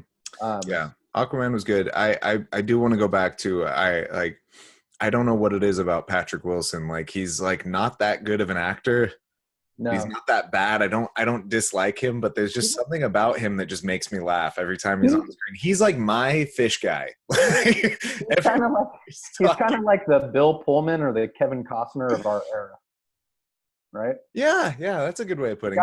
Yeah, Aquaman was good. I do want to go back to I don't know what it is about Patrick Wilson. Like he's like not that good of an actor. No. He's not that bad. I don't dislike him, but there's just something about him that just makes me laugh every time he's on screen. He's like my fish guy. He's kind of like the Bill Pullman or the Kevin Costner of our era, right? Yeah, that's a good way of putting it.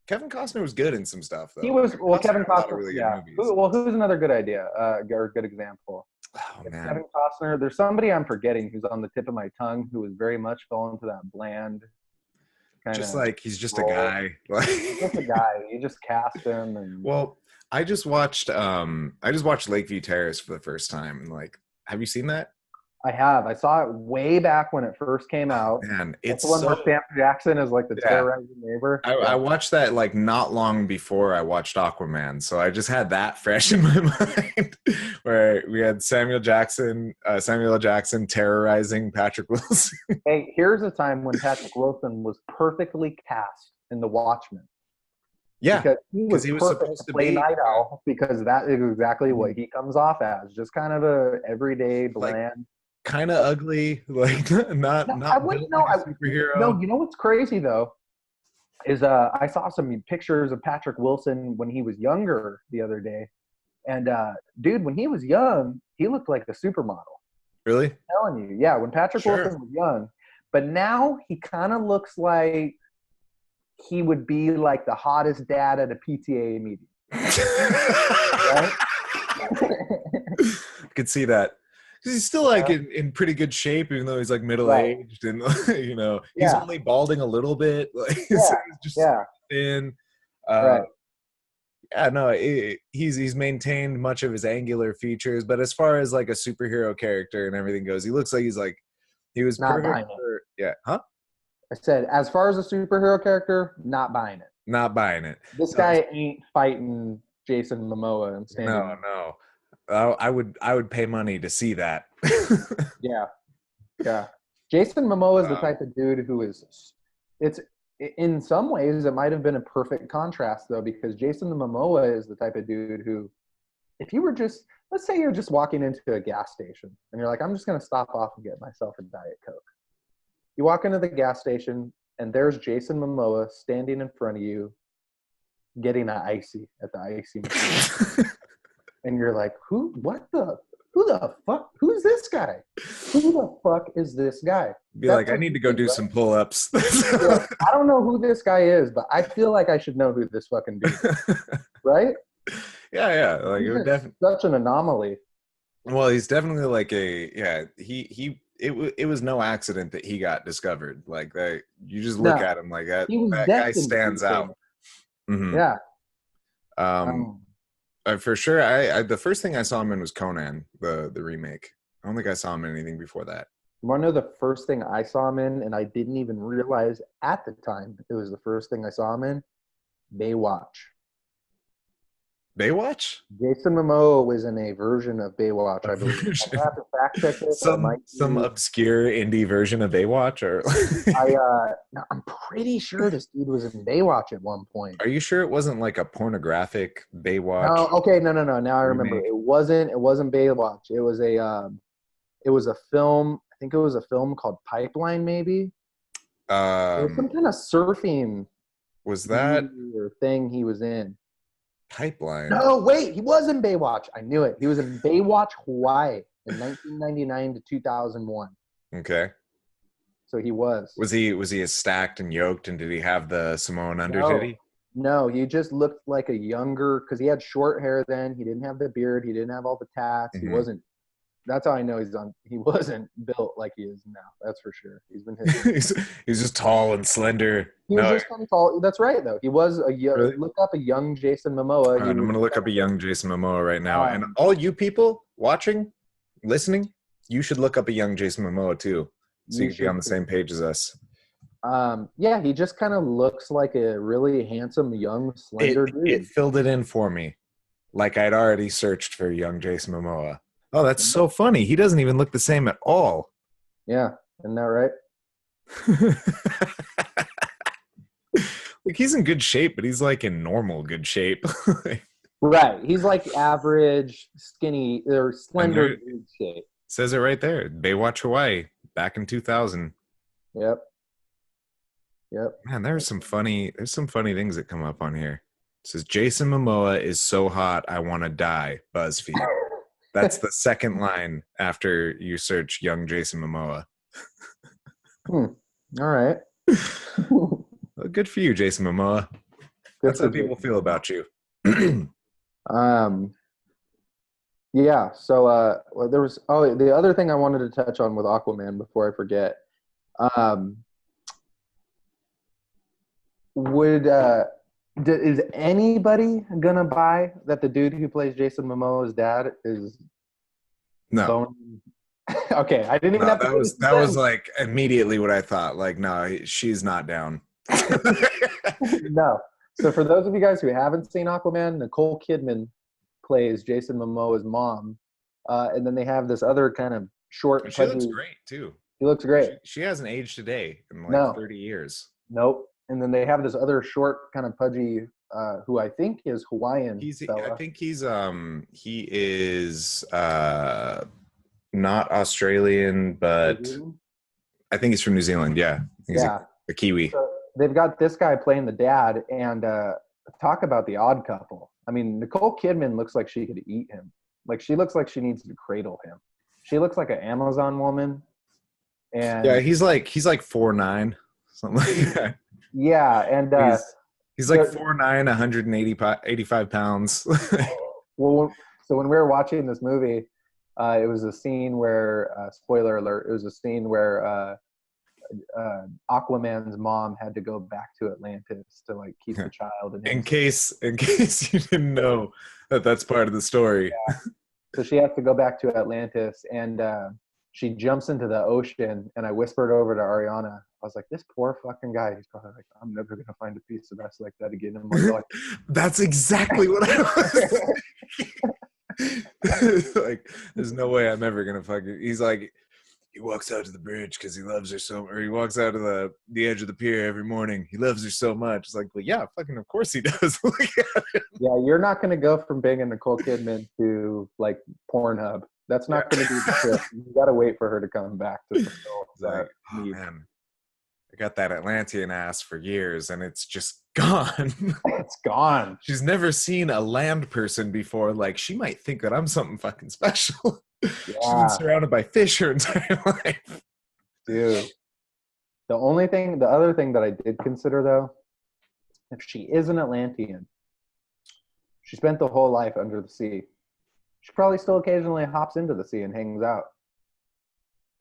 Kevin Costner was good in some stuff, though. He was Kevin Costner. Really yeah. Who's another good idea or good example? Oh man, Kevin Costner. There's somebody I'm forgetting who's on the tip of my tongue who was very much fell into that bland. Just like he's just a guy. He's just a guy. You just cast him. And well, I just watched Lakeview Terrace for the first time. And like, have you seen that? I have. I saw it way back when it first came out. Man, it's the one where Sam Jackson is like the terrorizing neighbor. I watched that like not long before I watched Aquaman, so I just had that fresh in my mind. Where we had Samuel L. Jackson terrorizing Patrick Wilson. Hey, here's a time when Patrick Wilson was perfectly cast in The Watchmen. Yeah, because he was supposed to play Night Owl, because that is exactly what he comes off as, just kind of a everyday bland. Kind of ugly, like not I wouldn't know. Like a superhero. No, you know what's crazy though is I saw some pictures of Patrick Wilson when he was younger the other day, and dude, when he was young, he looked like a supermodel. Really? I'm telling you, yeah. When Patrick Wilson was young, but now he kind of looks like he would be like the hottest dad at a PTA meeting. Right? I could see that. Because he's still like in pretty good shape, even though he's like middle-aged, and you know he's only balding a little bit. Like just thin. Right. Yeah, no, he's maintained much of his angular features, but as far as like a superhero character and everything goes, he looks like he was not perfect for, huh? I said, as far as a superhero character, not buying it. Not buying it. This guy ain't fighting Jason Momoa and standing. No. I would pay money to see that. Yeah. Jason Momoa is the type of dude who is. It's in some ways it might have been a perfect contrast though, because Jason Momoa is the type of dude who, if you were just, let's say you're just walking into a gas station and you're like, I'm just gonna stop off and get myself a Diet Coke. You walk into the gas station and there's Jason Momoa standing in front of you, getting an icy at the icy machine. And you're like, who the fuck? Who's this guy? Who the fuck is this guy? Be like, I need to go do some pull-ups. Yeah, I don't know who this guy is, but I feel like I should know who this fucking dude is. Right? Yeah. Like, it would definitely such an anomaly. Well, he's definitely like it was no accident that he got discovered. Like that, you just look at him like that. That guy stands out. Mm-hmm. Yeah. For sure. I the first thing I saw him in was Conan, the remake. I don't think I saw him in anything before that. You want to know the first thing I saw him in, and I didn't even realize at the time it was the first thing I saw him in? Baywatch. Baywatch? Jason Momoa was in a version of Baywatch, I believe. I have to fact check it. Some obscure indie version of Baywatch, or I'm pretty sure this dude was in Baywatch at one point. Are you sure it wasn't like a pornographic Baywatch? No, okay, no. Now I remember. It wasn't Baywatch. It was a film. I think it was a film called Pipeline, maybe. It was some kind of surfing. Was that thing he was in? Pipeline. No, wait, he was in Baywatch. I knew it. He was in Baywatch Hawaii in 1999 to 2001. Okay. So he was. Was he as stacked and yoked, and did he have the Samoan under titty? No, he just looked like a younger, because he had short hair then. He didn't have the beard. He didn't have all the tats. Mm-hmm. He wasn't. That's how I know he wasn't built like he is now. That's for sure. He's been hitting. he's just tall and slender. He was just kind of tall. That's right, though. He was Really? Look up a young Jason Momoa. I'm going to look up a young Jason Momoa right now. And all you people watching, listening, you should look up a young Jason Momoa too. So you can be on the same page as us. Yeah, he just kind of looks like a really handsome, young, slender dude. It filled it in for me. Like I'd already searched for young Jason Momoa. Oh, that's so funny. He doesn't even look the same at all. Yeah, isn't that right? Like he's in good shape, but he's like in normal good shape. Right. He's like average, skinny, or slender dude shape. Says it right there. Baywatch Hawaii, back in 2000. Yep. Man, there's some funny things that come up on here. It says Jason Momoa is so hot, I want to die. BuzzFeed. That's the second line after you search young Jason Momoa. All right. Well, good for you, Jason Momoa. That's how people feel about you. Yeah. So there was the other thing I wanted to touch on with Aquaman before I forget. Is anybody gonna buy that the dude who plays Jason Momoa's dad is No. Okay, I didn't even have to. That was like immediately what I thought. Like, no, she's not down. No. So for those of you guys who haven't seen Aquaman, Nicole Kidman plays Jason Momoa's mom, and then they have this other kind of short. She looks great too. She looks great. She hasn't aged a day in like 30 years. Nope. And then they have this other short, kind of pudgy, who I think is Hawaiian. I think he is not Australian, but I think he's from New Zealand. Yeah, he's a Kiwi. So they've got this guy playing the dad, and talk about the odd couple. I mean, Nicole Kidman looks like she could eat him. Like she looks like she needs to cradle him. She looks like an Amazon woman. And yeah, he's like 4'9", something like that. Yeah, and he's like 4'9", 185 pounds. Well, so when we were watching this movie, it was a scene where spoiler alert. It was a scene where Aquaman's mom had to go back to Atlantis to like keep the child. In case you didn't know that's part of the story. Yeah. So she has to go back to Atlantis, and she jumps into the ocean. And I whispered over to Ariana, I was like, this poor fucking guy. He's probably like, I'm never going to find a piece of ass like that again in my life. That's exactly what I was like, there's no way I'm ever going to fucking... He's like, he walks out to the bridge because he loves her so... Or he walks out to the edge of the pier every morning. He loves her so much. It's like, well, yeah, fucking of course he does. Look at him. Yeah, you're not going to go from banging Nicole Kidman to, like, Pornhub. That's not going to be the trip. You got to wait for her to come back to fulfill that need. Man. I got that Atlantean ass for years, and it's just gone. It's gone. She's never seen a land person before. Like, she might think that I'm something fucking special. Yeah. She's been surrounded by fish her entire life. Dude. The other thing that I did consider, though, if she is an Atlantean, she spent the whole life under the sea. She probably still occasionally hops into the sea and hangs out.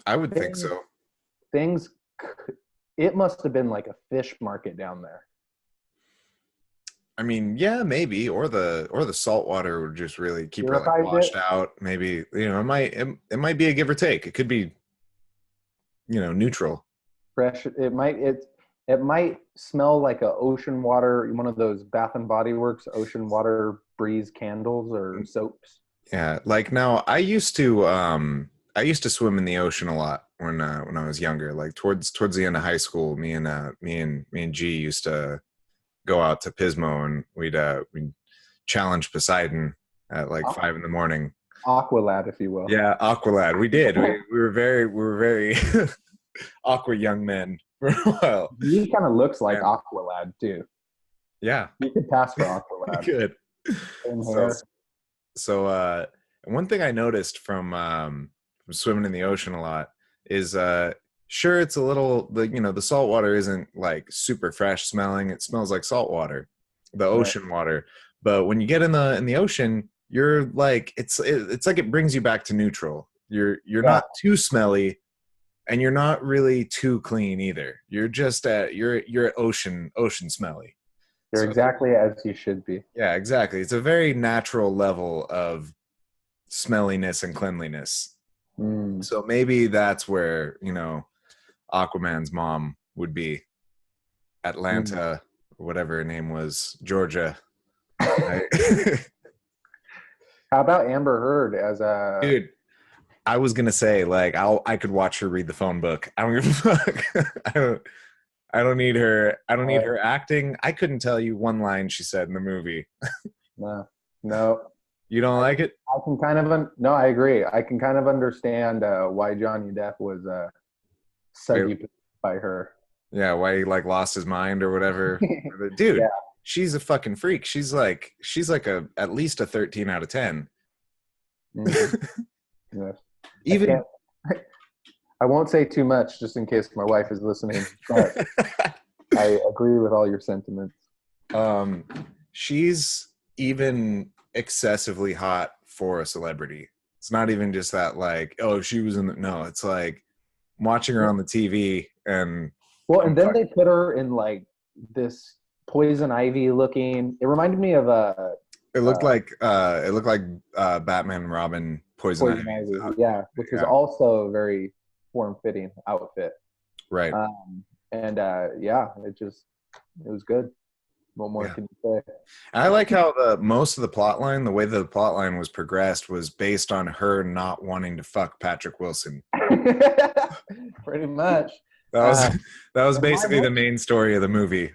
I would think so. It must have been like a fish market down there. I mean, yeah, maybe, or the salt water would just really keep her like washed out. Maybe, it might be a give or take. It could be, neutral. Fresh. It might smell like a ocean water, one of those Bath and Body Works ocean water breeze candles or soaps. Yeah, like now I used to swim in the ocean a lot when I was younger. Like towards the end of high school, me and G used to go out to Pismo, and we'd challenge Poseidon at like 5 a.m. Aqualad, if you will. Yeah, Aqualad. We did. we were very aqua young men for a while. He kind of looks like Aqualad too. Yeah, you could pass for Aqualad. Good. Same So, here. one thing I noticed from swimming in the ocean a lot is sure, it's a little, the salt water isn't like super fresh smelling. It smells like salt water, the Right. ocean water. But when you get in the ocean, you're like, it's like it brings you back to neutral. You're not too smelly, and you're not really too clean either. You're just you're ocean smelly. You're So, exactly as you should be. yeah, exactly. It's a very natural level of smelliness and cleanliness. Mm. So maybe that's where, Aquaman's mom would be. Atlanta, or whatever her name was, Georgia. Right? How about Amber Heard as a Dude, I was gonna say, like, I could watch her read the phone book. I don't give a fuck. I don't need her. I don't need her acting. I couldn't tell you one line she said in the movie. No. You don't like it? I can kind of no, I agree. I can kind of understand why Johnny Depp was seduced by her. Yeah, why he like lost his mind or whatever. Dude, Yeah. she's a fucking freak. She's like at least a 13 out of 10. Yes. Even I won't say too much just in case my wife is listening, but I agree with all your sentiments. She's even excessively hot for a celebrity. It's not even just that, like, oh, she was in the, no, it's like watching her on the TV and then they put her in like this poison ivy looking, it reminded me of it looked like Batman and Robin poison ivy. Yeah, which is also a very form-fitting outfit. Right. It was good. What more can you say? I like how the way the plot line was progressed was based on her not wanting to fuck Patrick Wilson. Pretty much. That was basically the main story of the movie.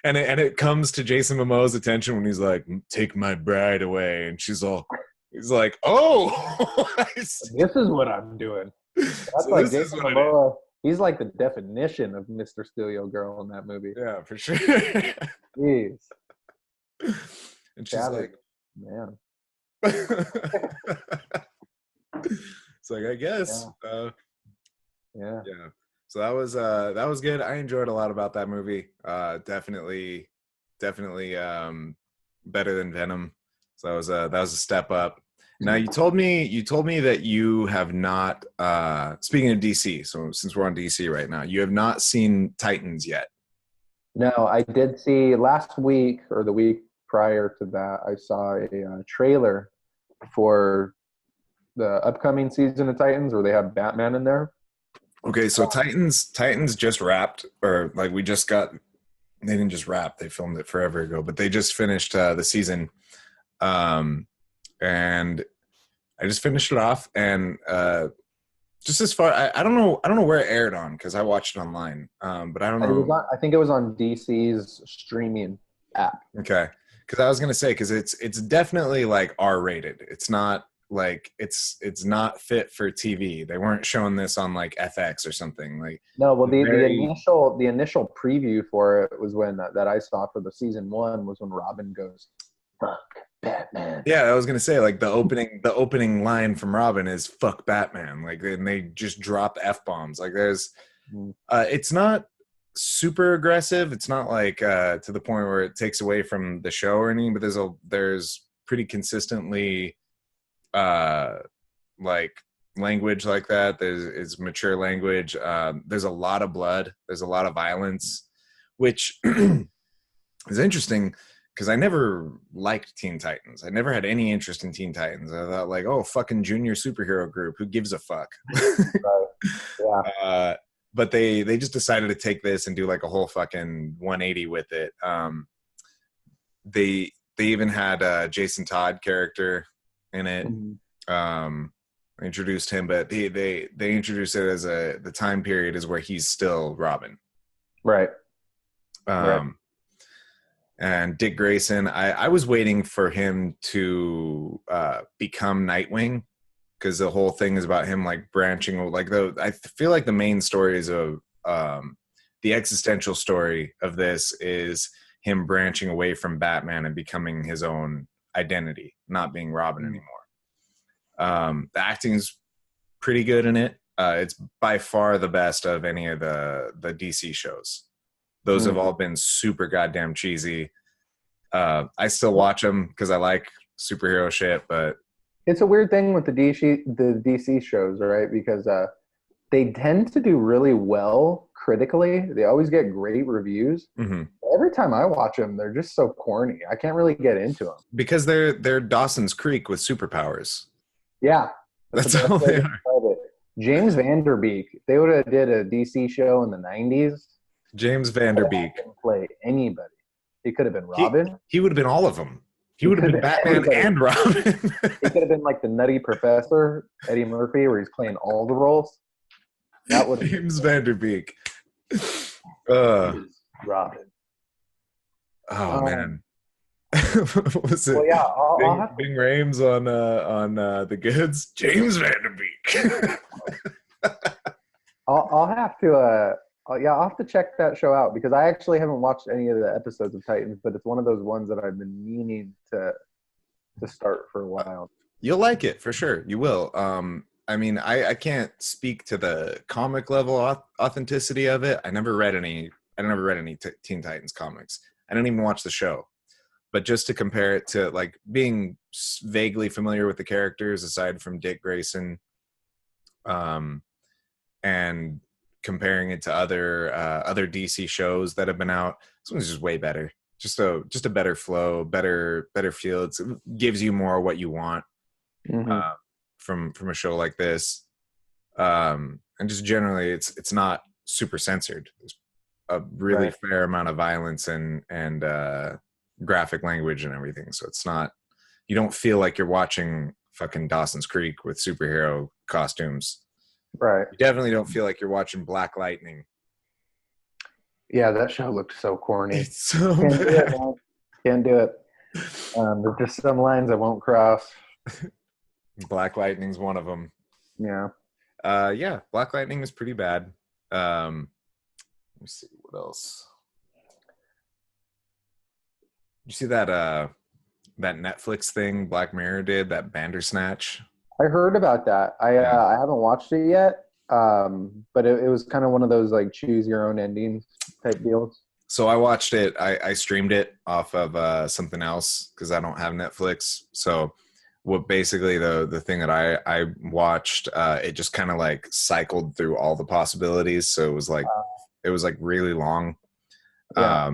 And it comes to Jason Momoa's attention when he's like, "Take my bride away," and he's like, "Oh, this is what I'm doing." That's like Jason Momoa. He's like the definition of Mr. Steal Your Girl in that movie. Yeah, for sure. Jeez. And she's like, man. It's like, I guess. Yeah. So that was good. I enjoyed a lot about that movie. Definitely better than Venom. So that was a step up. Now you told me that you have not speaking of DC, so since we're on DC right now, you have not seen Titans yet. No, I did see last week or the week prior to that, I saw a trailer for the upcoming season of Titans where they have Batman in there. Okay, so Titans just wrapped, or like they didn't just wrap, they filmed it forever ago, but they just finished the season. And I just finished it off, and just as far, I don't know where it aired on because I watched it online, but I don't know. I think it was on DC's streaming app. Okay, because I was gonna say, because it's definitely like R-rated. It's not like it's not fit for TV. They weren't showing this on like FX or something. Like no, well the initial preview for it was when that I saw for the season 1 was when Robin goes, "Fuck Batman." Yeah, I was gonna say, like the opening line from Robin is "fuck Batman," like, and they just drop F-bombs. Like there's, it's not super aggressive. It's not like to the point where it takes away from the show or anything. But there's pretty consistently like language like that. There's mature language. There's a lot of blood. There's a lot of violence, which is interesting. Because I never liked Teen Titans. I never had any interest in Teen Titans. I thought like, oh, fucking junior superhero group. Who gives a fuck? Yeah. But they just decided to take this and do like a whole fucking 180 with it. They even had a Jason Todd character in it. Introduced him, but they introduced it as the time period is where he's still Robin. Right. And Dick Grayson, I was waiting for him to become Nightwing, because the whole thing is about him like branching. Like I feel like the main story is the existential story of this is him branching away from Batman and becoming his own identity, not being Robin anymore. The acting's pretty good in it. It's by far the best of any of the DC shows. Those have all been super goddamn cheesy. I still watch them because I like superhero shit, but it's a weird thing with the DC shows, right? Because they tend to do really well critically. They always get great reviews. Every time I watch them, they're just so corny. I can't really get into them because they're Dawson's Creek with superpowers. Yeah, that's all they are. James Vanderbeek. They would have did a DC show in the 90s. James Vanderbeek play anybody. He could have been Robin. He would have been all of them. He would have been Batman and Robin. He could have been like the Nutty Professor, Eddie Murphy, where he's playing all the roles. That would James Vanderbeek. Robin. Oh man. What was it? Well, yeah, I'll have Bing Rames on the goods. James Vanderbeek. I'll have to I'll have to check that show out because I actually haven't watched any of the episodes of Titans, but it's one of those ones that I've been meaning to start for a while. You'll like it for sure. You will. I mean, I can't speak to the comic level authenticity of it. I never read any Teen Titans comics. I didn't even watch the show. But just to compare it to like being vaguely familiar with the characters aside from Dick Grayson, and comparing it to other DC shows that have been out, this one's just way better. Just a better flow, better feel. It gives you more what you want from a show like this, and just generally, it's not super censored. There's a really fair amount of violence and graphic language and everything, so it's not. You don't feel like you're watching fucking Dawson's Creek with superhero costumes. Right. You definitely don't feel like you're watching Black Lightning. Yeah, that show looked so corny. It's so bad. Can't do it. There's just some lines I won't cross. Black Lightning's one of them. Yeah. Yeah, Black Lightning is pretty bad. Let me see what else. You see that Netflix thing Black Mirror did, that Bandersnatch? I heard about that. I haven't watched it yet, but it was kind of one of those like choose your own ending type deals. So I watched it. I streamed it off of something else because I don't have Netflix. So what basically the thing that I watched, it just kind of like cycled through all the possibilities. So it was like really long. Yeah.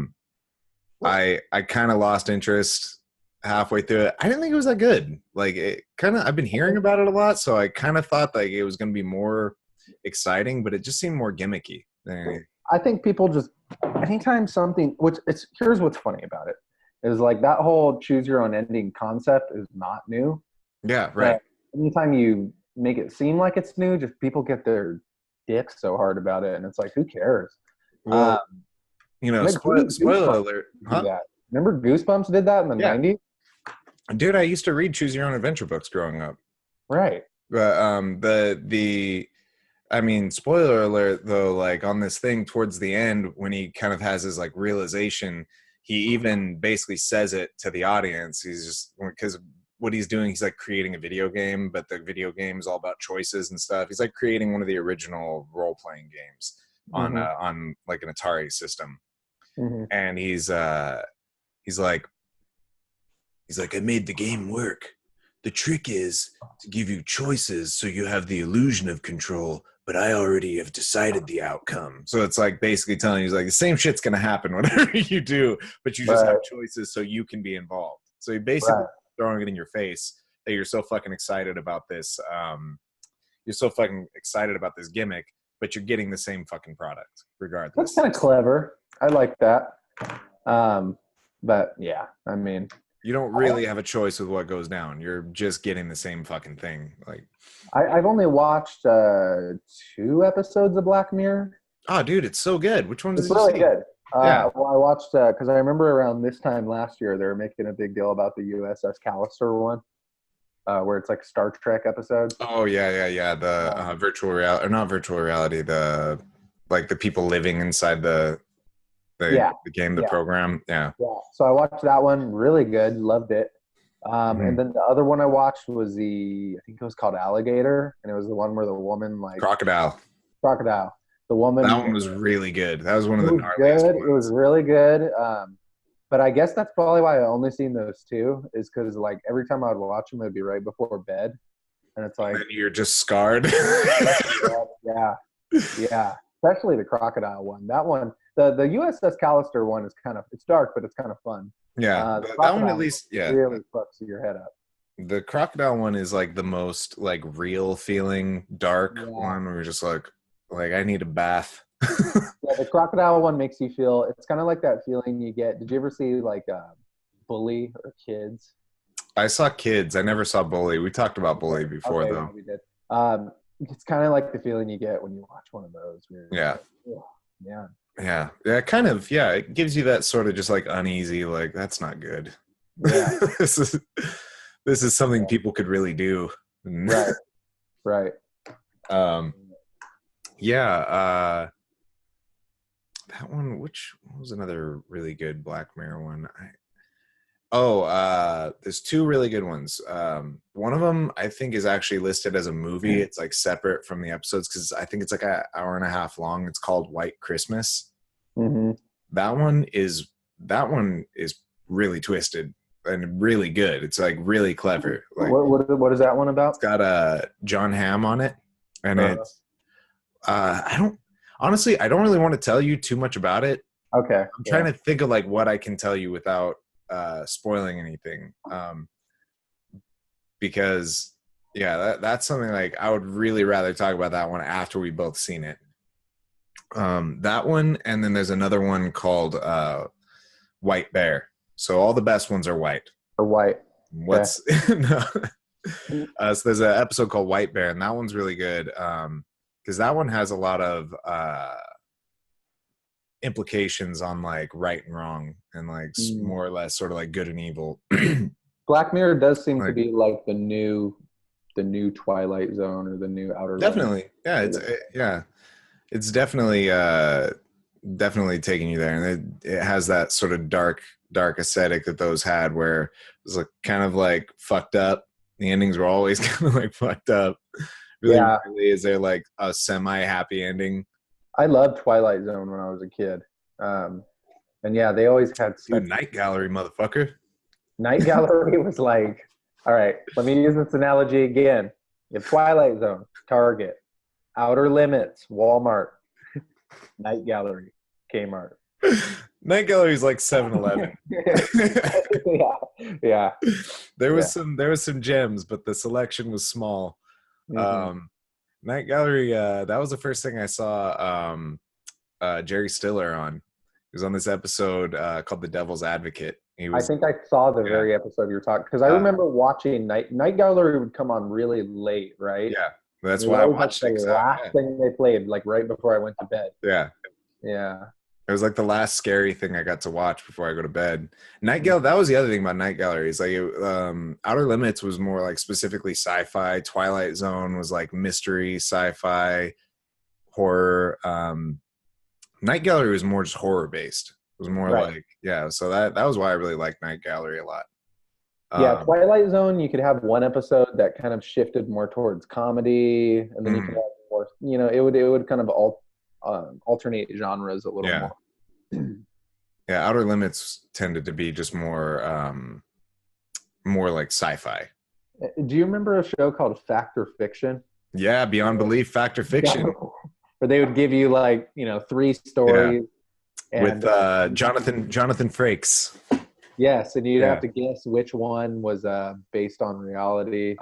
I kind of lost interest halfway through it. I didn't think it was that good. Like it kind of, I've been hearing about it a lot, so I kind of thought like it was going to be more exciting, but it just seemed more gimmicky. I think people just anytime something, here's what's funny about it is like that whole choose your own ending concept is not new. Yeah, right. But anytime you make it seem like it's new, just people get their dicks so hard about it, and it's like, who cares? Well, spoiler alert. Huh? Yeah. Remember Goosebumps did that in the 90s? Dude, I used to read Choose Your Own Adventure books growing up. Right. But I mean, spoiler alert though, like on this thing towards the end when he kind of has his like realization, he even basically says it to the audience. He's just, because what he's doing, he's like creating a video game, but the video game is all about choices and stuff. He's like creating one of the original role-playing games on like an Atari system. And he's like, I made the game work. The trick is to give you choices so you have the illusion of control, but I already have decided the outcome. So it's like basically telling you like the same shit's going to happen whatever you do, but you just have choices so you can be involved. So you basically throwing it in your face that you're so fucking excited about this. You're so fucking excited about this gimmick, but you're getting the same fucking product regardless. That's kind of clever. I like that. But yeah, I mean, you don't really have a choice with what goes down. You're just getting the same fucking thing. Like, I've only watched 2 episodes of Black Mirror. Oh, dude, it's so good. Which one? It's really good. Well, I watched because I remember around this time last year they were making a big deal about the USS Callister one, where it's like Star Trek episodes. Oh yeah. The virtual reality, or not virtual reality. The like the people living inside the Yeah. The game, the Yeah. program. Yeah. Yeah. So I watched that one. Really good. Loved it. And then the other one I watched was I think it was called Alligator, and it was the one where the woman Crocodile. The woman. That one was really good. That was one of the It was gnarliest good. ones. It was really good. But I guess that's probably why I only seen those two, is because like every time I would watch them, it'd be right before bed, and it's like, and you're just scarred. yeah. Especially the crocodile one. That one, the USS Callister one is it's dark, but it's kind of fun. Yeah, The that one crocodile at least. Yeah, really fucks your head up. the crocodile one is like the most like real feeling dark one. Where you're just like I need a bath. Yeah, the crocodile one makes you feel. It's kind of like that feeling you get. Did you ever see like Bully or Kids? I saw Kids. I never saw Bully. We talked about Bully before, Okay, though. we did. It's kind of like the feeling you get when you watch one of those. Yeah. Yeah. Yeah. Kind of. Yeah. It gives you that sort of just like uneasy, like that's not good. Yeah. this is something people could really do. Right. Yeah. That one. What was another really good Black Mirror one? There's two really good ones. One of them I think is actually listed as a movie. It's like separate from the episodes because I think it's like an hour and a half long. It's called White Christmas. Mm-hmm. That one is really twisted and really good. It's like really clever. Like, what is that one about? it's got John Hamm on it, and it's I don't really want to tell you too much about it. Okay. I'm trying to think of like what I can tell you without spoiling anything, because that's something like I would really rather talk about that one after we both seen it. That one, and then there's another one called White Bear. So all the best ones are white. Or white. What's no. So there's an episode called White Bear, and that one's really good because that one has a lot of implications on like right and wrong and like more or less sort of like good and evil. Black Mirror does seem to be like the new Twilight Zone or the new Outer definitely limits. It's definitely taking you there, and it has that sort of dark aesthetic that those had, where it was like kind of like fucked up. The endings were always kind of like fucked up. Really is there like a semi-happy ending? I loved Twilight Zone when I was a kid. And yeah, they always had Night Gallery, motherfucker. Night Gallery was like, all right, let me use this analogy again. You have Twilight Zone, Target, Outer Limits, Walmart, Night Gallery, Kmart. Night Gallery is like 7-Eleven. Yeah. There was some gems, but the selection was small. Mm-hmm. Night Gallery, that was the first thing I saw Jerry Stiller on. He was on this episode called The Devil's Advocate. I think I saw the very episode you were talking, because I remember watching Night Gallery would come on really late, right? Yeah, that's why I watched it. The last thing they played, like right before I went to bed. Yeah. It was like the last scary thing I got to watch before I go to bed. Night Gallery, that was the other thing about Night Gallery. Is like Outer Limits was more like specifically sci-fi. Twilight Zone was like mystery, sci-fi, horror. Night Gallery was more just horror based. It was more like so that was why I really liked Night Gallery a lot. Twilight Zone, you could have one episode that kind of shifted more towards comedy, and then you could have more, it would kind of alternate genres a little more. Yeah, Outer Limits tended to be just more like sci-fi. Do you remember a show called Fact or Fiction? Yeah, Beyond Belief, Fact or Fiction. Where they would give you like 3 stories with Jonathan Frakes. Yes, and you'd have to guess which one was based on reality.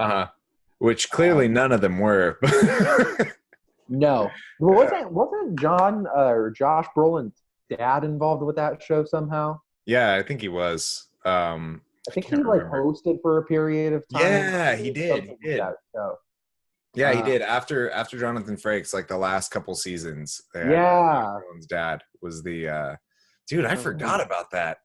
Which clearly none of them were. No, wasn't John or Josh Brolin's dad involved with that show somehow? Yeah, I think he was. I think he hosted for a period of time. Yeah, he did. He did. Yeah, he did. After Jonathan Frakes, like the last couple seasons. Brolin's dad was the dude. I forgot about that.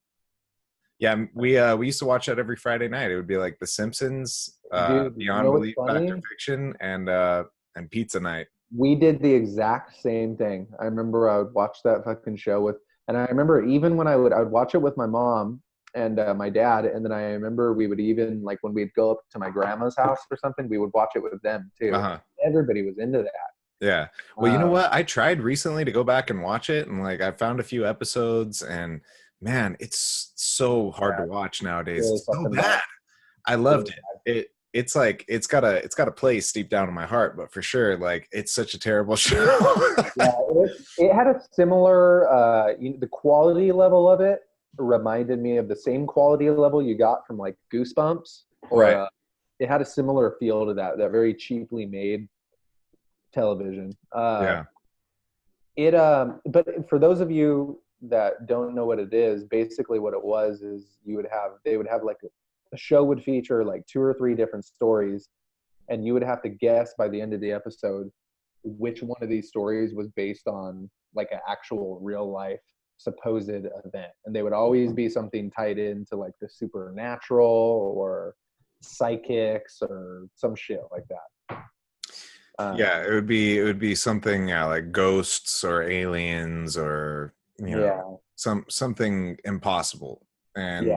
Yeah, we used to watch that every Friday night. It would be like The Simpsons, Beyond Belief, Fact or Fiction, and Pizza Night. We did the exact same thing. I remember I would watch that fucking show with And I remember even when I would watch it with my mom and my dad, and then I remember we would even, like, when we'd go up to my grandma's house or something, we would watch it with them too. Uh-huh. Everybody was into that. Yeah. Well, you know what? I tried recently to go back and watch it, and like I found a few episodes, and man, it's so hard to watch nowadays. Really It's so fucking bad. bad. I loved it. It's like it's got a place deep down in my heart, but for sure, like it's such a terrible show. Yeah, it had a similar the quality level of it reminded me of the same quality level you got from like Goosebumps, or Right. It had a similar feel to that very cheaply made television. Yeah. But for those of you that don't know what it is, basically what it was is they would have like a show would feature like 2 or 3 different stories, and you would have to guess by the end of the episode which one of these stories was based on like an actual real life supposed event. And they would always be something tied into like the supernatural or psychics or some shit like that. Yeah, it would be something like ghosts or aliens or something impossible. And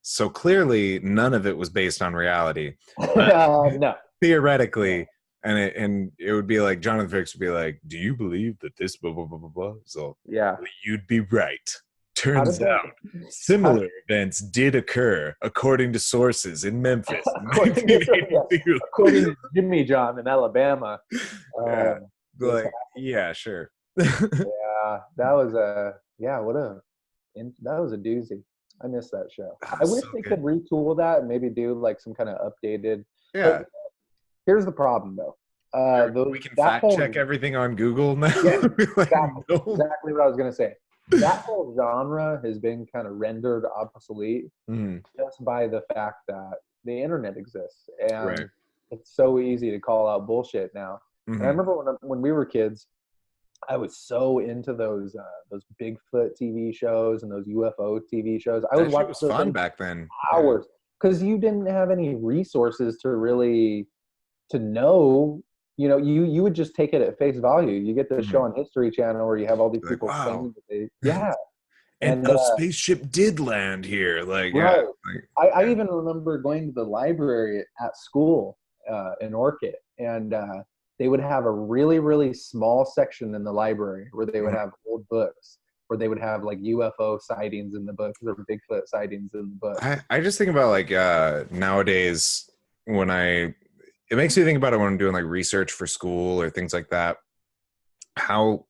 so clearly none of it was based on reality. No. Theoretically, and it would be like Jonathan Frakes would be like, "Do you believe that this blah blah blah blah blah?" So yeah, well, you'd be right. Turns out similar events did occur according to sources in Memphis. According to Jimmy John in Alabama. Yeah, sure. Yeah, that was a doozy. I miss that show. I wish they could retool that and maybe do like some kind of updated. Yeah. But here's the problem though. We can fact check everything on Google now. Yeah, exactly what I was gonna say. That whole genre has been kind of rendered obsolete just by the fact that the internet exists, and it's so easy to call out bullshit now. And I remember when we were kids, I was so into those Bigfoot TV shows and those UFO TV shows. I would watch those fun back then. Hours, because you didn't have any resources to know. You know, you would just take it at face value. You get the show on History Channel where you have all these people saying that and a spaceship did land here. Like, right. I even remember going to the library at school in Orchid, and they would have a really, really small section in the library where they would have old books, where they would have like UFO sightings in the books or Bigfoot sightings in the book. I just think about like nowadays it makes me think about it when I'm doing like research for school or things like that, how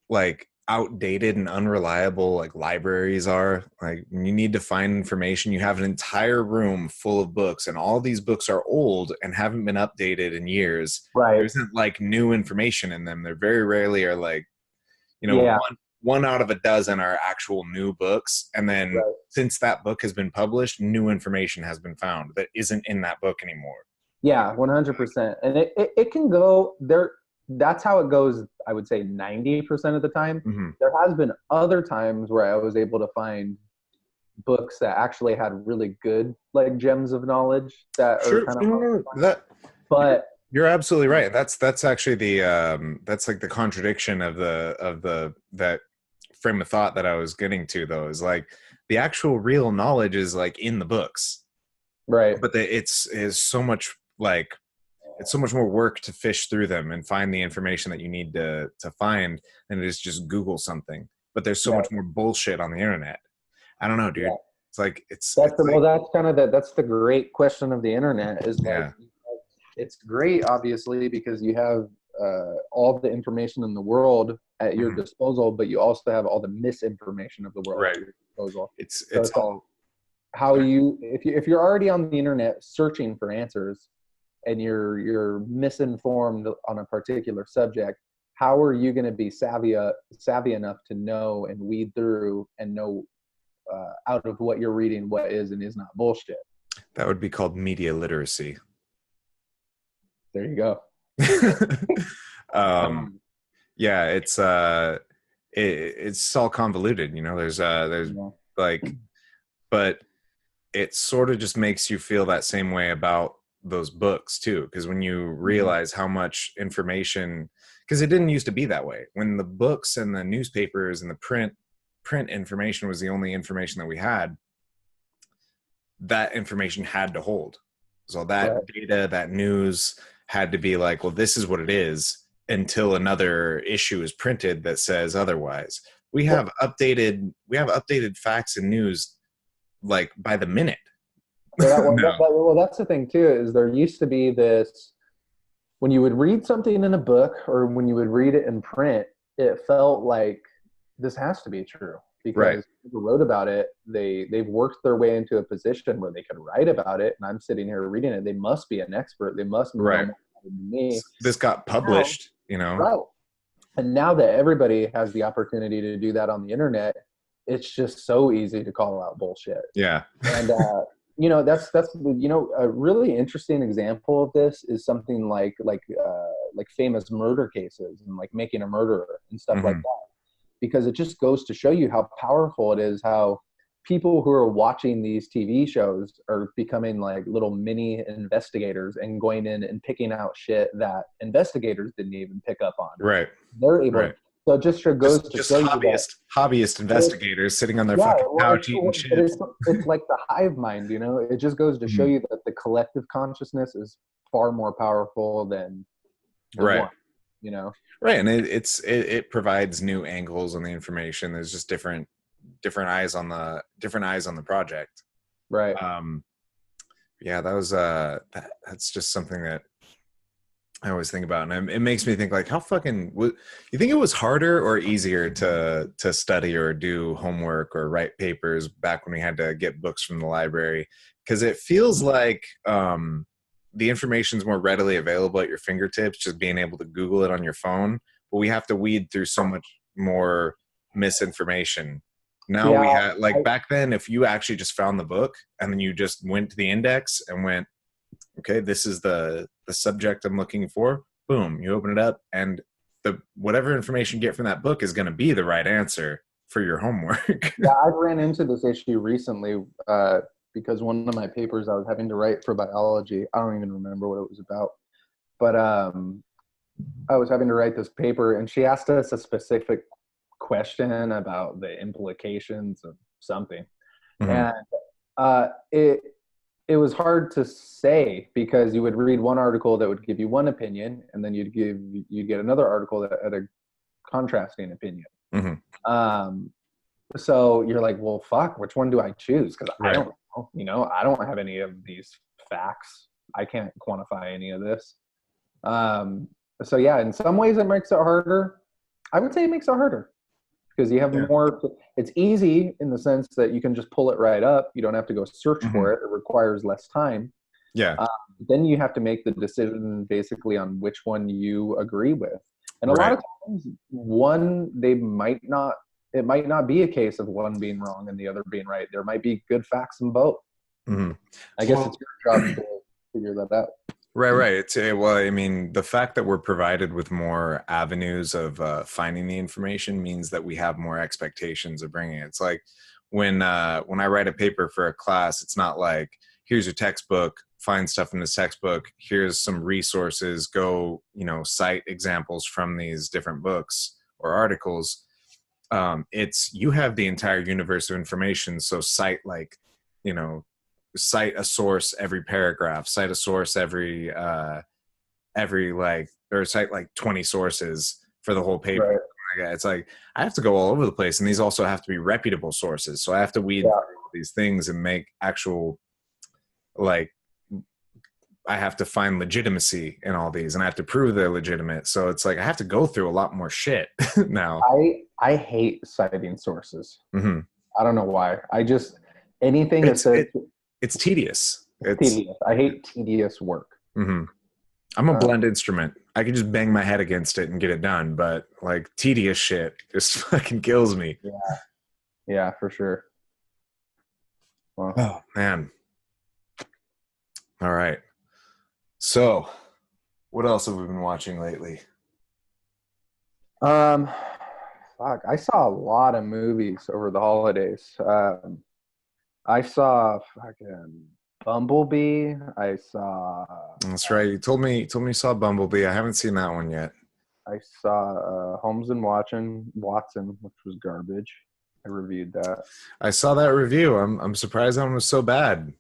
like outdated and unreliable like libraries are. Like when you need to find information, you have an entire room full of books, and all these books are old and haven't been updated in years. Right. There isn't like new information in them. They're very rarely are like, one out of a dozen are actual new books. And then since that book has been published, new information has been found that isn't in that book anymore. Yeah, 100%. And it can go there. That's how it goes, I would say 90% of the time. There has been other times where I was able to find books that actually had really good like gems of knowledge that are kind of but you're absolutely right. That's actually that's like the contradiction of that frame of thought that I was getting to, though, is like the actual real knowledge is like in the books. Right. But it's so much like it's so much more work to fish through them and find the information that you need to find than it is just Google something. But there's so much more bullshit on the internet. I don't know, dude. Yeah. It's like that's the great question of the internet is like it's great obviously because you have all the information in the world at your disposal, but you also have all the misinformation of the world at your disposal. It's all how if you're already on the internet searching for answers and you're misinformed on a particular subject, how are you going to be savvy enough to know and weed through and know out of what you're reading what is and is not bullshit? That would be called media literacy. There you go. Yeah, it's all convoluted, you know. There's like, but it sort of just makes you feel that same way about those books too, because when you realize how much information, because it didn't used to be that way. When the books and the newspapers and the print print information was the only information that we had, that information had to hold. So that data, that news had to be like, well, this is what it is, until another issue is printed that says otherwise. We have updated facts and news like by the minute. Well, that's the thing too, is there used to be this, when you would read something in a book or when you would read it in print, it felt like this has to be true, because people wrote about it. They've worked their way into a position where they could write about it, and I'm sitting here reading it. They must be an expert. They must know more than me. This got published, Right. And now that everybody has the opportunity to do that on the internet, it's just so easy to call out bullshit. Yeah. And that's a really interesting example of this is something like famous murder cases and like Making a Murderer and stuff like that, because it just goes to show you how powerful it is, how people who are watching these TV shows are becoming like little mini investigators and going in and picking out shit that investigators didn't even pick up on. Right. They're able. So it just goes to show hobbyist investigators sitting on their fucking couch eating shit. It's like the hive mind, It just goes to show you that the collective consciousness is far more powerful than one, Right, and it provides new angles on the information. There's just different eyes on the project. Right. Yeah, that was that's just something that I always think about, and it makes me think like, how fucking you think it was harder or easier to study or do homework or write papers back when we had to get books from the library? Because it feels like the information's more readily available at your fingertips, just being able to Google it on your phone. But we have to weed through so much more misinformation. Now we had back then, if you actually just found the book and then you just went to the index and went, okay, this is the subject I'm looking for. Boom, you open it up, and whatever information you get from that book is going to be the right answer for your homework. Yeah, I ran into this issue recently because one of my papers I was having to write for biology, I don't even remember what it was about, but I was having to write this paper, and she asked us a specific question about the implications of something, and it was hard to say, because you would read one article that would give you one opinion, and then you'd get another article that had a contrasting opinion. So you're like, well, fuck, which one do I choose? Because I don't know. I don't have any of these facts. I can't quantify any of this. So yeah, in some ways it makes it harder. I would say it makes it harder, because you have more. It's easy in the sense that you can just pull it right up. You don't have to go search for it. It requires less time. Yeah. Then you have to make the decision basically on which one you agree with. And a lot of times, it might not be a case of one being wrong and the other being right. There might be good facts in both. I guess it's your job to figure that out. Right. Well, I mean, the fact that we're provided with more avenues of finding the information means that we have more expectations of bringing it. It's like when I write a paper for a class, it's not like, here's your textbook, find stuff in this textbook, here's some resources, go, cite examples from these different books or articles. It's, you have the entire universe of information, so cite cite a source every paragraph, cite a source every or cite like 20 sources for the whole paper. It's like, I have to go all over the place, and these also have to be reputable sources. So I have to weed through these things and make actual, I have to find legitimacy in all these, and I have to prove they're legitimate. So it's like, I have to go through a lot more shit now. I hate citing sources. I don't know why. Anything that says it's tedious. It's tedious. I hate tedious work. I'm a blunt instrument. I can just bang my head against it and get it done. But tedious shit just fucking kills me. Yeah, for sure. Well, oh man. All right. So, what else have we been watching lately? Fuck, I saw a lot of movies over the holidays. I saw fucking Bumblebee. I saw. That's right. You told me you saw Bumblebee. I haven't seen that one yet. I saw Holmes and Watson, which was garbage. I reviewed that. I saw that review. I'm surprised that one was so bad.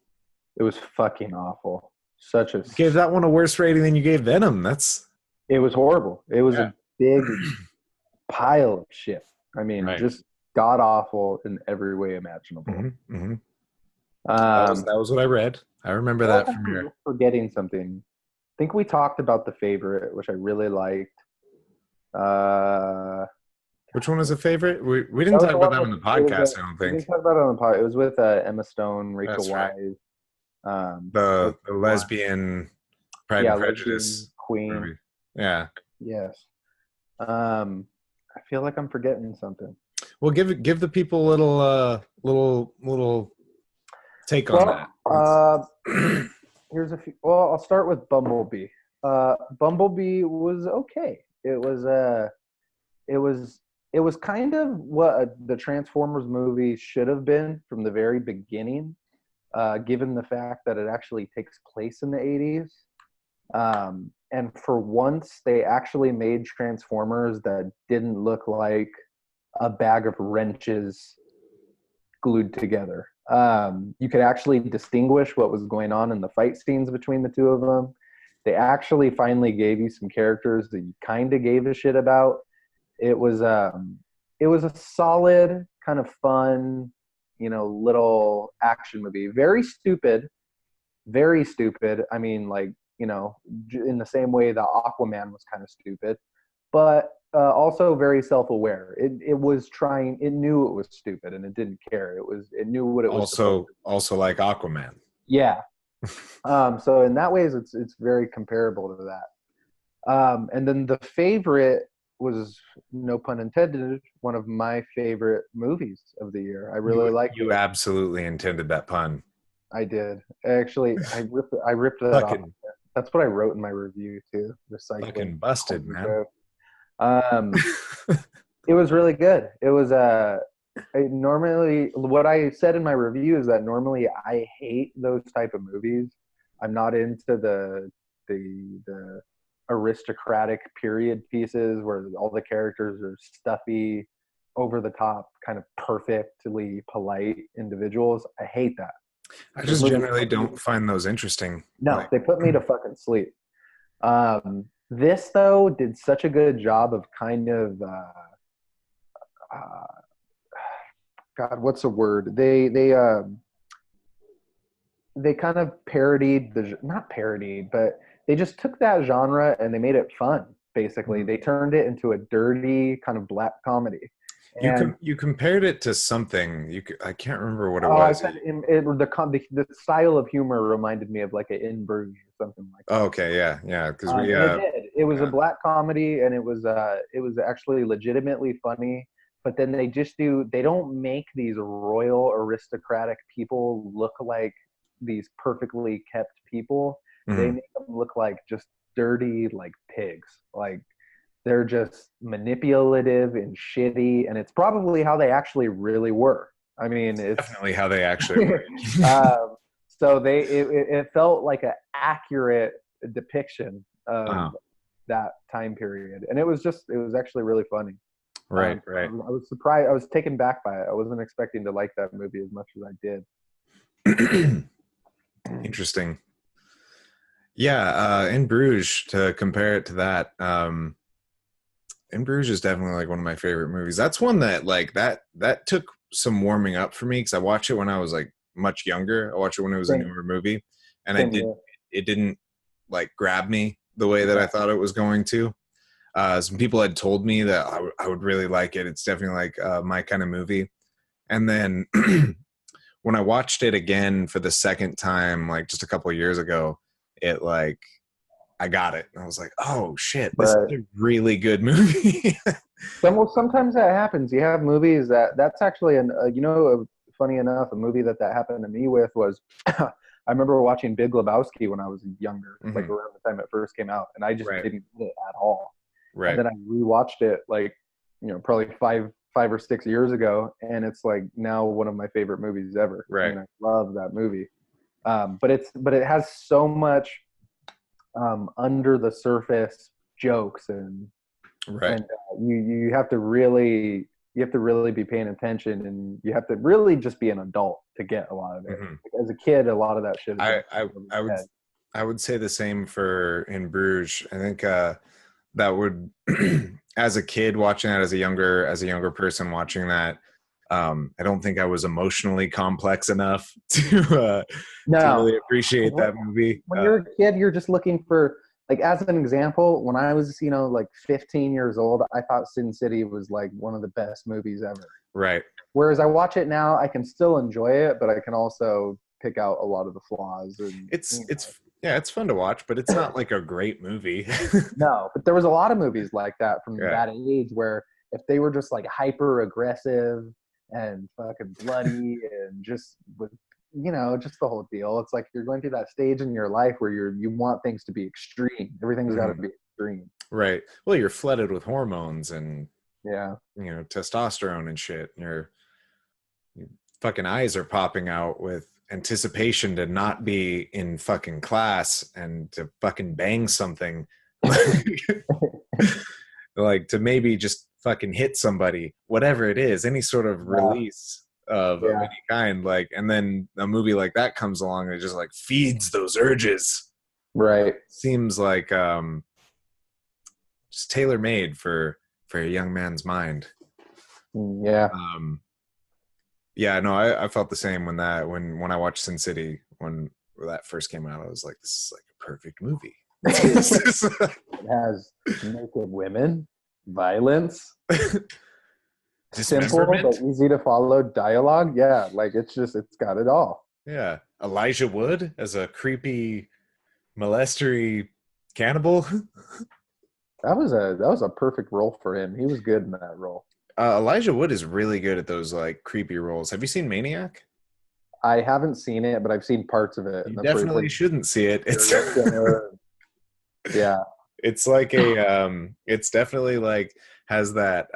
It was fucking awful. You gave that one a worse rating than you gave Venom. It was horrible. It was a big pile of shit. I mean, just god awful in every way imaginable. Mm-hmm, mm-hmm. That was what I read. I remember that from your. Forgetting something. I think we talked about The Favorite, which I really liked. Which one was a favorite? We didn't talk about that on the podcast. I don't think. We didn't talk about it on the podcast. It was with Emma Stone, Rachel Weisz. The lesbian Pride and Prejudice queen. movie. Yeah. Yes. I feel like I'm forgetting something. Well, give the people a little take on that. Here's a few. Well, I'll start with Bumblebee. Bumblebee was okay. It was kind of what the Transformers movie should have been from the very beginning, given the fact that it actually takes place in the 80s. And for once, they actually made Transformers that didn't look like a bag of wrenches glued together. You could actually distinguish what was going on in the fight scenes between the two of them. They actually finally gave you some characters that you kind of gave a shit about. It was a solid, kind of fun, little action movie. Very stupid. I mean, like, in the same way that Aquaman was kind of stupid, but also very self-aware. It knew it was stupid and it didn't care. It knew what it was. Also like Aquaman. Yeah. So in that ways, it's very comparable to that. And then The Favorite was, no pun intended, one of my favorite movies of the year. I really liked it. You absolutely intended that pun. I did. Actually, I ripped that off. That's what I wrote in my review too. Recycling. Fucking busted, man. It was really good. It was normally, what I said in my review is that normally I hate those type of movies. I'm not into the aristocratic period pieces where all the characters are stuffy, over the top, kind of perfectly polite individuals. I hate that. I just generally don't find those interesting. No, they put me to fucking sleep. This, though, did such a good job of kind of God, what's the word? They kind of parodied not parodied, but they just took that genre and they made it fun. Basically, they turned it into a dirty kind of black comedy. You compared it to something. I can't remember what it was. I said the style of humor reminded me of like an In Bruges or something like that. Oh, okay, yeah, because it was a black comedy, and it was actually legitimately funny. But then they don't make these royal aristocratic people look like these perfectly kept people. Mm-hmm. They make them look like just dirty, like pigs. Like they're just manipulative and shitty, and it's probably how they actually really were. I mean, it's definitely how they actually were. So it felt like an accurate depiction of that time period, and it was actually really funny. Right. I was surprised. I was taken back by it. I wasn't expecting to like that movie as much as I did. Interesting. Yeah, In Bruges, to compare it to that, In Bruges is definitely like one of my favorite movies. That's one that like that took some warming up for me because I watched it when I was like much younger. I watched it when it was a newer movie, and it didn't like grab me the way that I thought it was going to. Some people had told me that I would really like it. It's definitely like my kind of movie. And then when I watched it again for the second time, like just a couple of years ago, it like I got it. And I was like, oh shit, this is a really good movie. Sometimes that happens. You have movies that's actually funny enough, a movie that happened to me with was I remember watching Big Lebowski when I was younger, like around the time it first came out, and I just didn't get it at all. Right. And then I rewatched it like, probably five or 6 years ago, and it's like now one of my favorite movies ever. Right. I mean, I love that movie. But it has so much under the surface jokes and you have to really you have to really be paying attention, and you have to really just be an adult to get a lot of it. Like, as a kid, a lot of that shit. I would say the same for In Bruges. I think that would, as a kid watching that, as a younger person watching that, I don't think I was emotionally complex enough to really appreciate that movie. When you're a kid, you're just looking for, like, as an example, when I was, like 15 years old, I thought Sin City was like one of the best movies ever. Right. Whereas I watch it now, I can still enjoy it, but I can also pick out a lot of the flaws. And it's fun to watch, but it's not like a great movie. No, but there was a lot of movies like that from that age where if they were just like hyper aggressive and fucking bloody and just with, just the whole deal. It's like you're going through that stage in your life where you want things to be extreme. Everything's got to be extreme. Right. Well, you're flooded with hormones and yeah, testosterone and shit. Your fucking eyes are popping out with anticipation to not be in fucking class and to fucking bang something. Like to maybe just fucking hit somebody, whatever it is, any sort of release of any kind, like, and then a movie like that comes along and it just like feeds those urges. Right. Seems like just tailor-made for a young man's mind. Yeah. I felt the same when I watched Sin City when that first came out. I was like, this is like a perfect movie. It has naked women, violence, simple but easy to follow dialogue. Yeah, like it's got it all. Yeah, Elijah Wood as a creepy molestery cannibal. That was a perfect role for him. He was good in that role. Elijah Wood is really good at those like creepy roles. Have you seen Maniac? I haven't seen it, but I've seen parts of it. You definitely shouldn't see it. It's yeah. It's like it's definitely like has that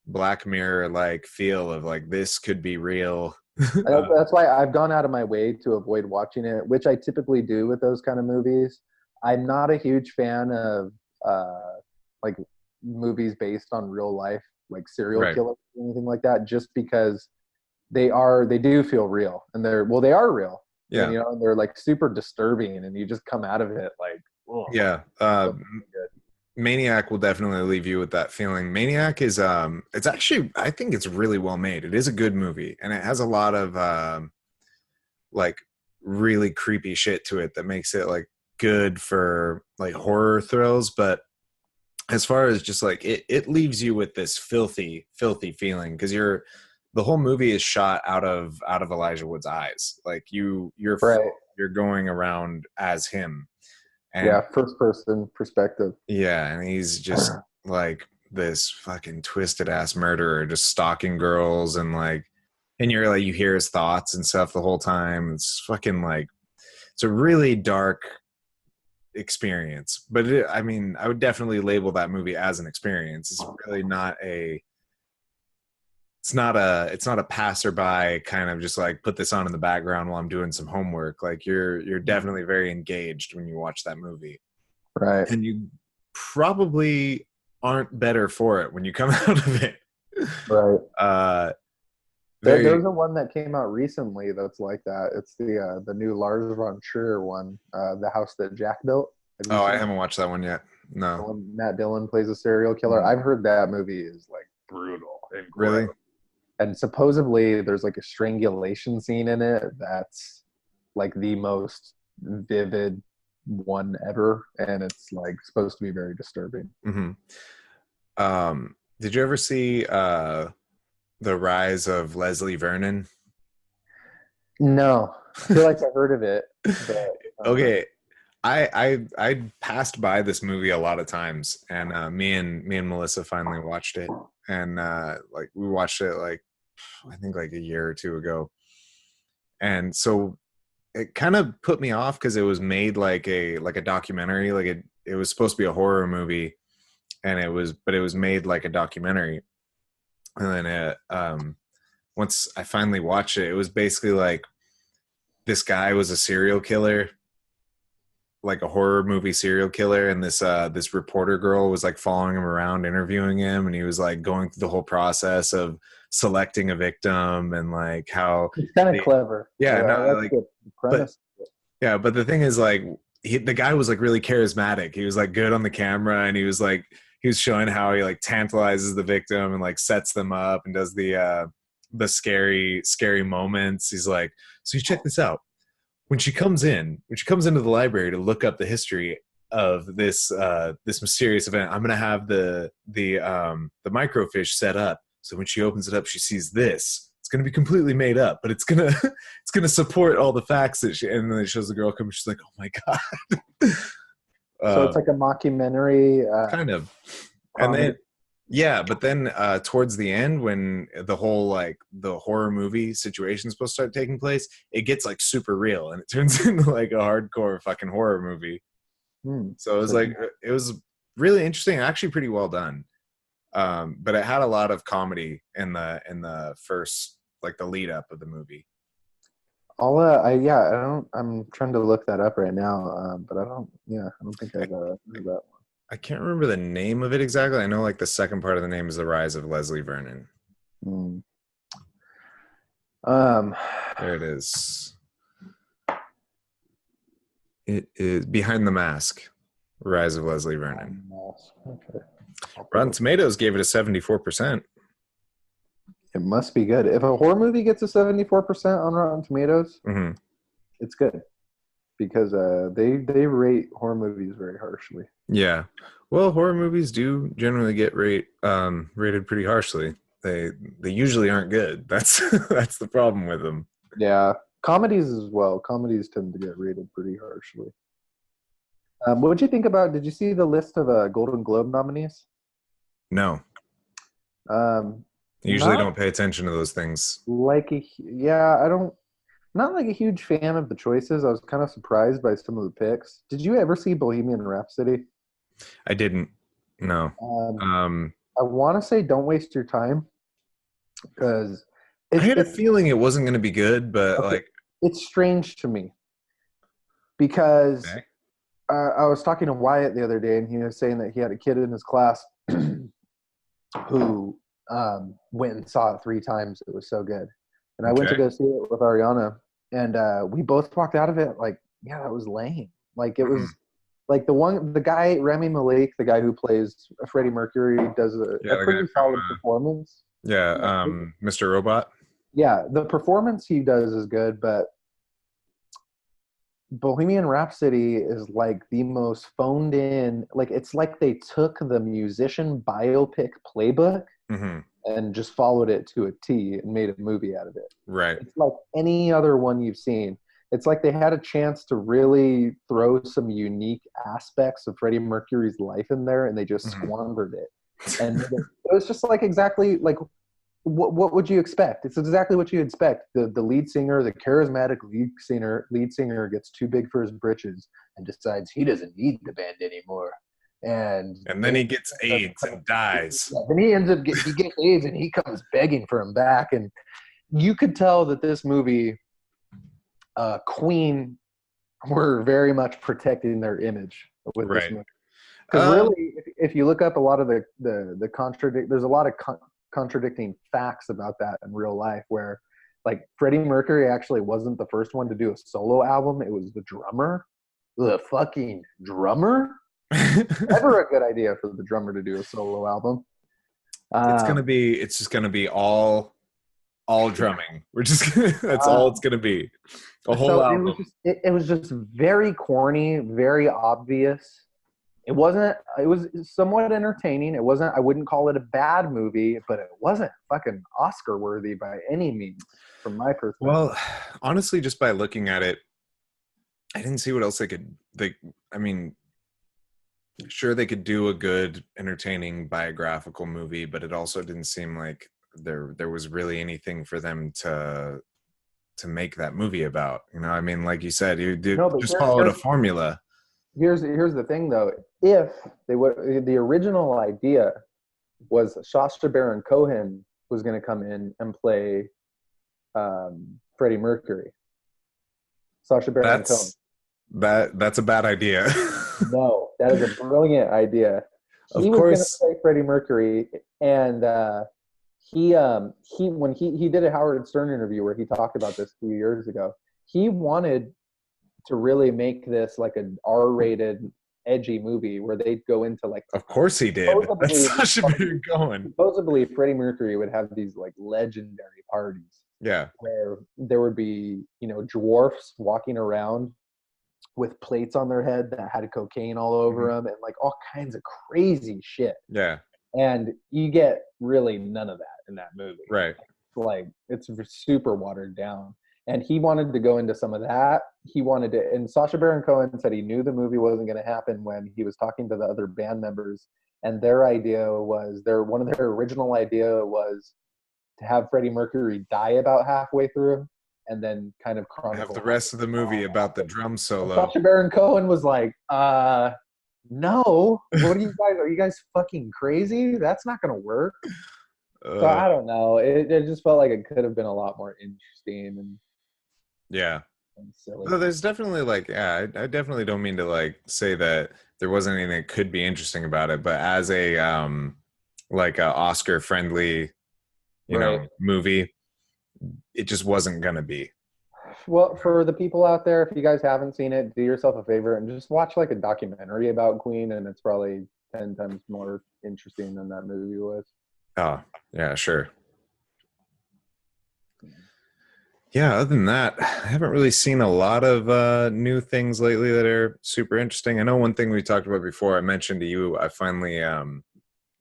Black Mirror like feel of like this could be real. That's why I've gone out of my way to avoid watching it, which I typically do with those kind of movies. I'm not a huge fan of like movies based on real life, like serial killers or anything like that, just because they do feel real, and they are real. Yeah. And, and they're like super disturbing, and you just come out of it like, whoa. Yeah. Maniac will definitely leave you with that feeling. Maniac is it's actually, I think it's really well made. It is a good movie, and it has a lot of like really creepy shit to it that makes it like good for like horror thrills. But as far as just like it leaves you with this filthy feeling, because the whole movie is shot out of Elijah Wood's eyes. Like you're going around as him. And, first person perspective. Yeah, and he's just like this fucking twisted ass murderer, just stalking girls, and you're like, you hear his thoughts and stuff the whole time. It's fucking like, it's a really dark experience. But I would definitely label that movie as an experience. It's really not it's not a passerby kind of just like put this on in the background while I'm doing some homework. Like you're definitely very engaged when you watch that movie. Right. And you probably aren't better for it when you come out of it. Right. There's a one that came out recently that's like that. It's the new Lars von Trier one, The House That Jack Built. I haven't watched that one yet. No. When Matt Dillon plays a serial killer. I've heard that movie is like brutal. Really? And supposedly there's like a strangulation scene in it that's like the most vivid one ever, and it's like supposed to be very disturbing. Mm-hmm. Did you ever see The Rise of Leslie Vernon? No. I feel like I heard of it. But, okay. I passed by this movie a lot of times, and me and Melissa finally watched it, and like we watched it like I think like a year or two ago, and so it kind of put me off because it was made like a documentary. Like it was supposed to be a horror movie, and it was made like a documentary. And then once I finally watched it, it was basically like this guy was a serial killer, like a horror movie serial killer, and this reporter girl was like following him around, interviewing him, and he was like going through the whole process of selecting a victim and like how It's kind of clever. yeah, I no, like like the premise. yeah, but the thing is, like, the guy was like really charismatic. He was like good on the camera, and he was showing how he like tantalizes the victim and like sets them up and does the scary moments. He's like, so you check this out. When she comes into the library to look up the history of this mysterious event, I'm gonna have the microfiche set up. So when she opens it up, she sees this. It's gonna be completely made up, but it's gonna it's gonna support all the facts that she. And then it shows the girl come. She's like, oh my god. So it's like a mockumentary. Kind of. Comedy. And then yeah, but then towards the end, when the whole like the horror movie situation is supposed to start taking place, it gets like super real and it turns into like a hardcore fucking horror movie. So it was really interesting, actually pretty well done. But it had a lot of comedy in the first, like the lead up of the movie. I'm trying to look that up right now, but I don't think I've heard that one. I can't remember the name of it exactly. I know like the second part of the name is The Rise of Leslie Vernon. There it is. It is Behind the Mask, Rise of Leslie Vernon. Okay. Rotten Tomatoes gave it a 74%. It must be good. If a horror movie gets a 74% on Rotten Tomatoes, it's good. Because they rate horror movies very harshly. Yeah. Well, horror movies do generally get rated pretty harshly. They usually aren't good. That's the problem with them. Yeah. Comedies as well. Comedies tend to get rated pretty harshly. What did you think about, did you see the list of Golden Globe nominees? No. I usually don't pay attention to those things. Not like a huge fan of the choices. I was kind of surprised by some of the picks. Did you ever see Bohemian Rhapsody? I didn't. No. I want to say don't waste your time because I had a feeling it wasn't going to be good, but it's strange to me because I was talking to Wyatt the other day, and he was saying that he had a kid in his class who went and saw it 3 times. It was so good. And I went to go see it with Ariana, and we both walked out of it like, yeah, that was lame. Like it was like the guy, Rami Malek, the guy who plays Freddie Mercury, does a pretty solid performance. Yeah, Mr. Robot. Yeah, the performance he does is good, but Bohemian Rhapsody is like the most phoned in. Like it's like they took the musician biopic playbook and just followed it to a T and made a movie out of it. Right. It's like any other one you've seen. It's like they had a chance to really throw some unique aspects of Freddie Mercury's life in there, and they just squandered it. And it was just like exactly like what would you expect? It's exactly what you expect. The lead singer, the charismatic lead singer gets too big for his britches and decides he doesn't need the band anymore. And then he gets AIDS and dies. Then he ends up he gets AIDS and he comes begging for him back. And you could tell that this movie, Queen, were very much protecting their image with this movie. Because really, if you look up a lot of the there's a lot of contradicting facts about that in real life, where like Freddie Mercury actually wasn't the first one to do a solo album. It was the drummer. The fucking drummer. Never a good idea for the drummer to do a solo album. It's just gonna be all drumming. We're just that's all it's gonna be. A whole album. It was just very corny, very obvious. It was somewhat entertaining. I wouldn't call it a bad movie, but it wasn't fucking Oscar worthy by any means from my perspective. Well, honestly, just by looking at it, I didn't see what else sure, they could do a good, entertaining biographical movie, but it also didn't seem like there was really anything for them to make that movie about. You know, I mean, like you said, just followed a formula. Here's the thing, though. If the original idea was Sacha Baron Cohen was going to come in and play Freddie Mercury. Sacha Baron Cohen. That's a bad idea. No, that is a brilliant idea. Of He was going to course. play Freddie Mercury, and he when he did a Howard Stern interview where he talked about this a few years ago. He wanted to really make this like an R-rated, edgy movie where they'd go into like. Of course he did. Supposedly- That's such a big going. Supposedly, Freddie Mercury would have these like legendary parties Yeah. where there would be, dwarfs walking around with plates on their head that had cocaine all over them and like all kinds of crazy shit. Yeah. And you get really none of that in that movie. Right. Like it's super watered down. And he wanted to go into some of that. He wanted to, and Sacha Baron Cohen said he knew the movie wasn't going to happen when he was talking to the other band members. And their idea was, one of their original idea was to have Freddie Mercury die about halfway through, and then kind of chronicle Have the rest of the movie about the drum solo. Sacha Baron Cohen was like, no, what are you guys fucking crazy? That's not going to work. So I don't know. It just felt like it could have been a lot more interesting and silly. So there's definitely like, I definitely don't mean to like say that there wasn't anything that could be interesting about it, but as a like a Oscar friendly, movie, it just wasn't gonna be. Well, for the people out there, if you guys haven't seen it, do yourself a favor and just watch like a documentary about Queen, and it's probably 10 times more interesting than that movie was. Oh, yeah, sure. Yeah, other than that, I haven't really seen a lot of new things lately that are super interesting. I know one thing we talked about before, I mentioned to you, I finally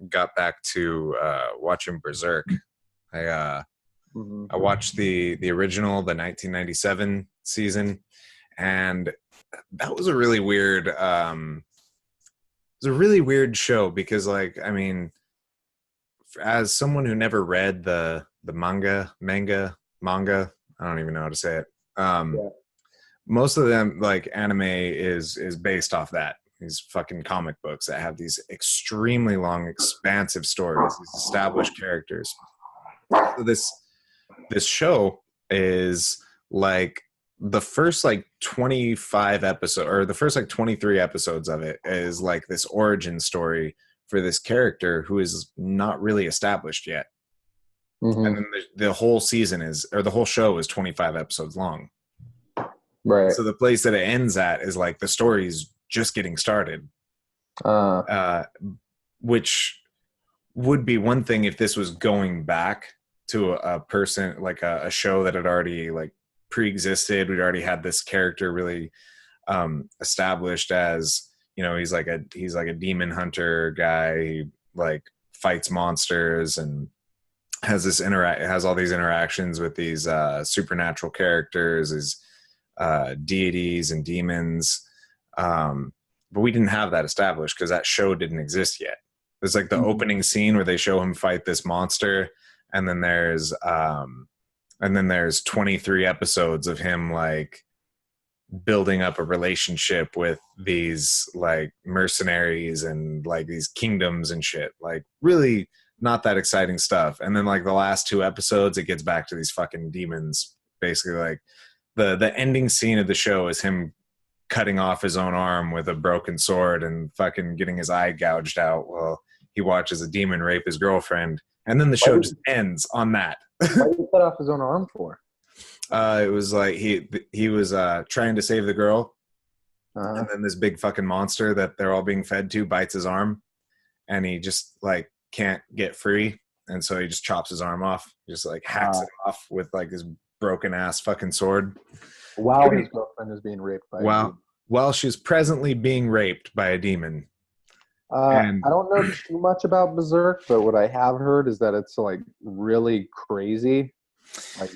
got back to watching Berserk. I watched the original, the 1997 season, and that was a really weird show because, like, I mean, as someone who never read the manga, I don't even know how to say it. Most of them, like, anime is based off that. These fucking comic books that have these extremely long, expansive stories, these established characters. So this show is like the first like 25 episodes, or the first like 23 episodes of it is like this origin story for this character who is not really established yet. And then the whole season the whole show is 25 episodes long. Right. So the place that it ends at is like the story's just getting started. Which would be one thing if this was going back to a person, like a show that had already like pre-existed. We'd already had this character really established as, he's like a demon hunter guy. He like fights monsters and has all these interactions with these supernatural characters, these deities and demons. But we didn't have that established because that show didn't exist yet. There's like the opening scene where they show him fight this monster, and then there's 23 episodes of him like building up a relationship with these like mercenaries and like these kingdoms and shit. Like really not that exciting stuff. And then like the last 2 episodes, it gets back to these fucking demons. Basically, like the ending scene of the show is him cutting off his own arm with a broken sword and fucking getting his eye gouged out while he watches a demon rape his girlfriend. And then the show just ends on that. Why did he cut off his own arm for? It was like he was trying to save the girl, and then this big fucking monster that they're all being fed to bites his arm, and he just like can't get free, and so he just chops his arm off, just like hacks it off with like this broken ass fucking sword. While his girlfriend is being raped by a demon. While she's presently being raped by a demon. I don't know too much about Berserk, but what I have heard is that it's like really crazy. Like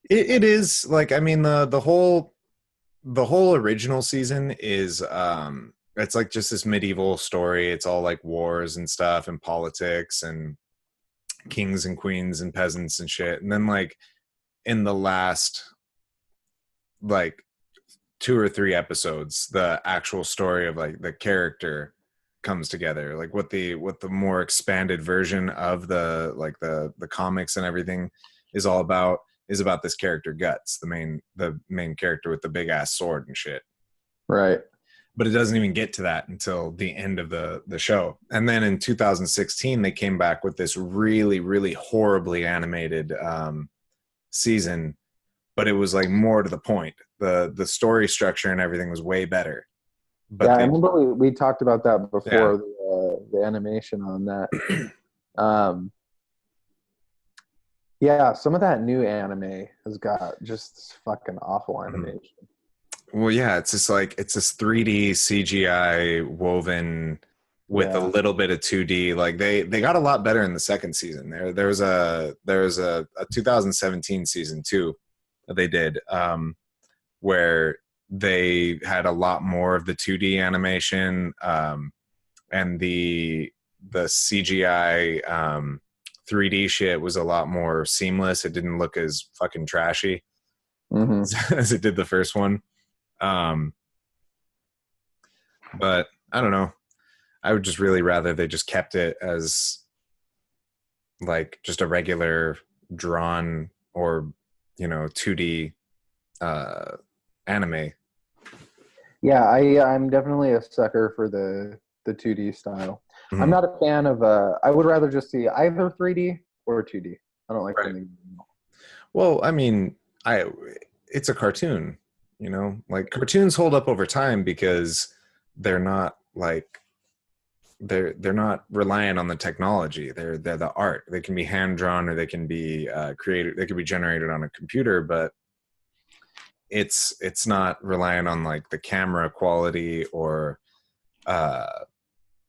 it is like, I mean, the whole original season is it's like just this medieval story. It's all like wars and stuff and politics and kings and queens and peasants and shit. And then like in the last like 2 or 3 episodes, the actual story of like the character comes together, like what the more expanded version of the like the comics and everything is about this character Guts, the main character with the big ass sword and shit. Right. But it doesn't even get to that until the end of the show. And then in 2016, they came back with this really, really horribly animated season, but it was like more to the point. The story structure and everything was way better. But yeah, I remember we talked about that before, yeah. the animation on that. Yeah, some of that new anime has got just this fucking awful animation. Well, yeah, it's just like it's this 3D CGI woven with a little bit of 2D. Like they got a lot better in the second season. There's a 2017 season too that they did where they had a lot more of the 2D animation and the CGI 3D shit was a lot more seamless. It didn't look as fucking trashy as it did the first one. But I don't know. I would just really rather they just kept it as like just a regular drawn or 2D anime. Yeah, I'm definitely a sucker for the 2D style. I'm not a fan of I would rather just see either 3D or 2D. I don't like anything. Well, I mean, it's a cartoon, like cartoons hold up over time because they're not like they're not reliant on the technology. They're the art. They can be hand drawn or they can be created. They can be generated on a computer, but it's not reliant on like the camera quality or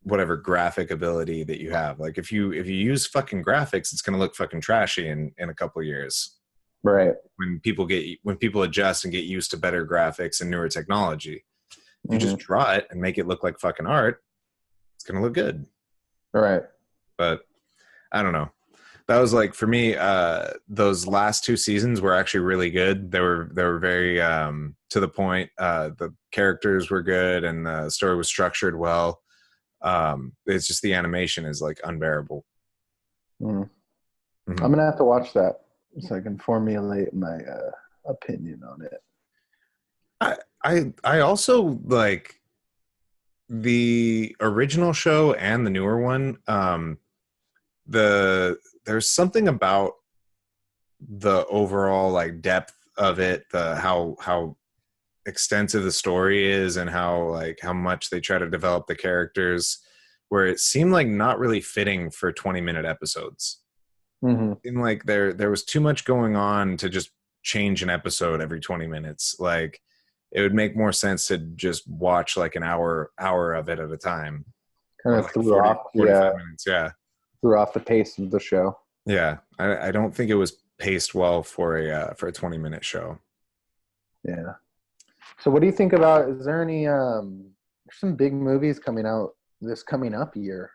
whatever graphic ability that you have. Like if you use fucking graphics, it's gonna look fucking trashy in a couple of years. Right. When people adjust and get used to better graphics and newer technology, you just draw it and make it look like fucking art, it's gonna look good. Right. But I don't know. That was like for me, those last two seasons were actually really good. They were very to the point. The characters were good and the story was structured well. It's just the animation is like unbearable. I'm gonna have to watch that so I can formulate my opinion on it. I also like the original show and the newer one. There's something about the overall like depth of it, how extensive the story is and how much they try to develop the characters, where it seemed like not really fitting for 20-minute episodes. It seemed like there was too much going on to just change an episode every 20 minutes. Like it would make more sense to just watch like an hour of it at a time. Kind of like threw off 45 minutes. Yeah. Threw off the pace of the show. Yeah. I don't think it was paced well for a 20-minute show. Yeah. So what do you think about, is there any there's some big movies coming out this coming up year?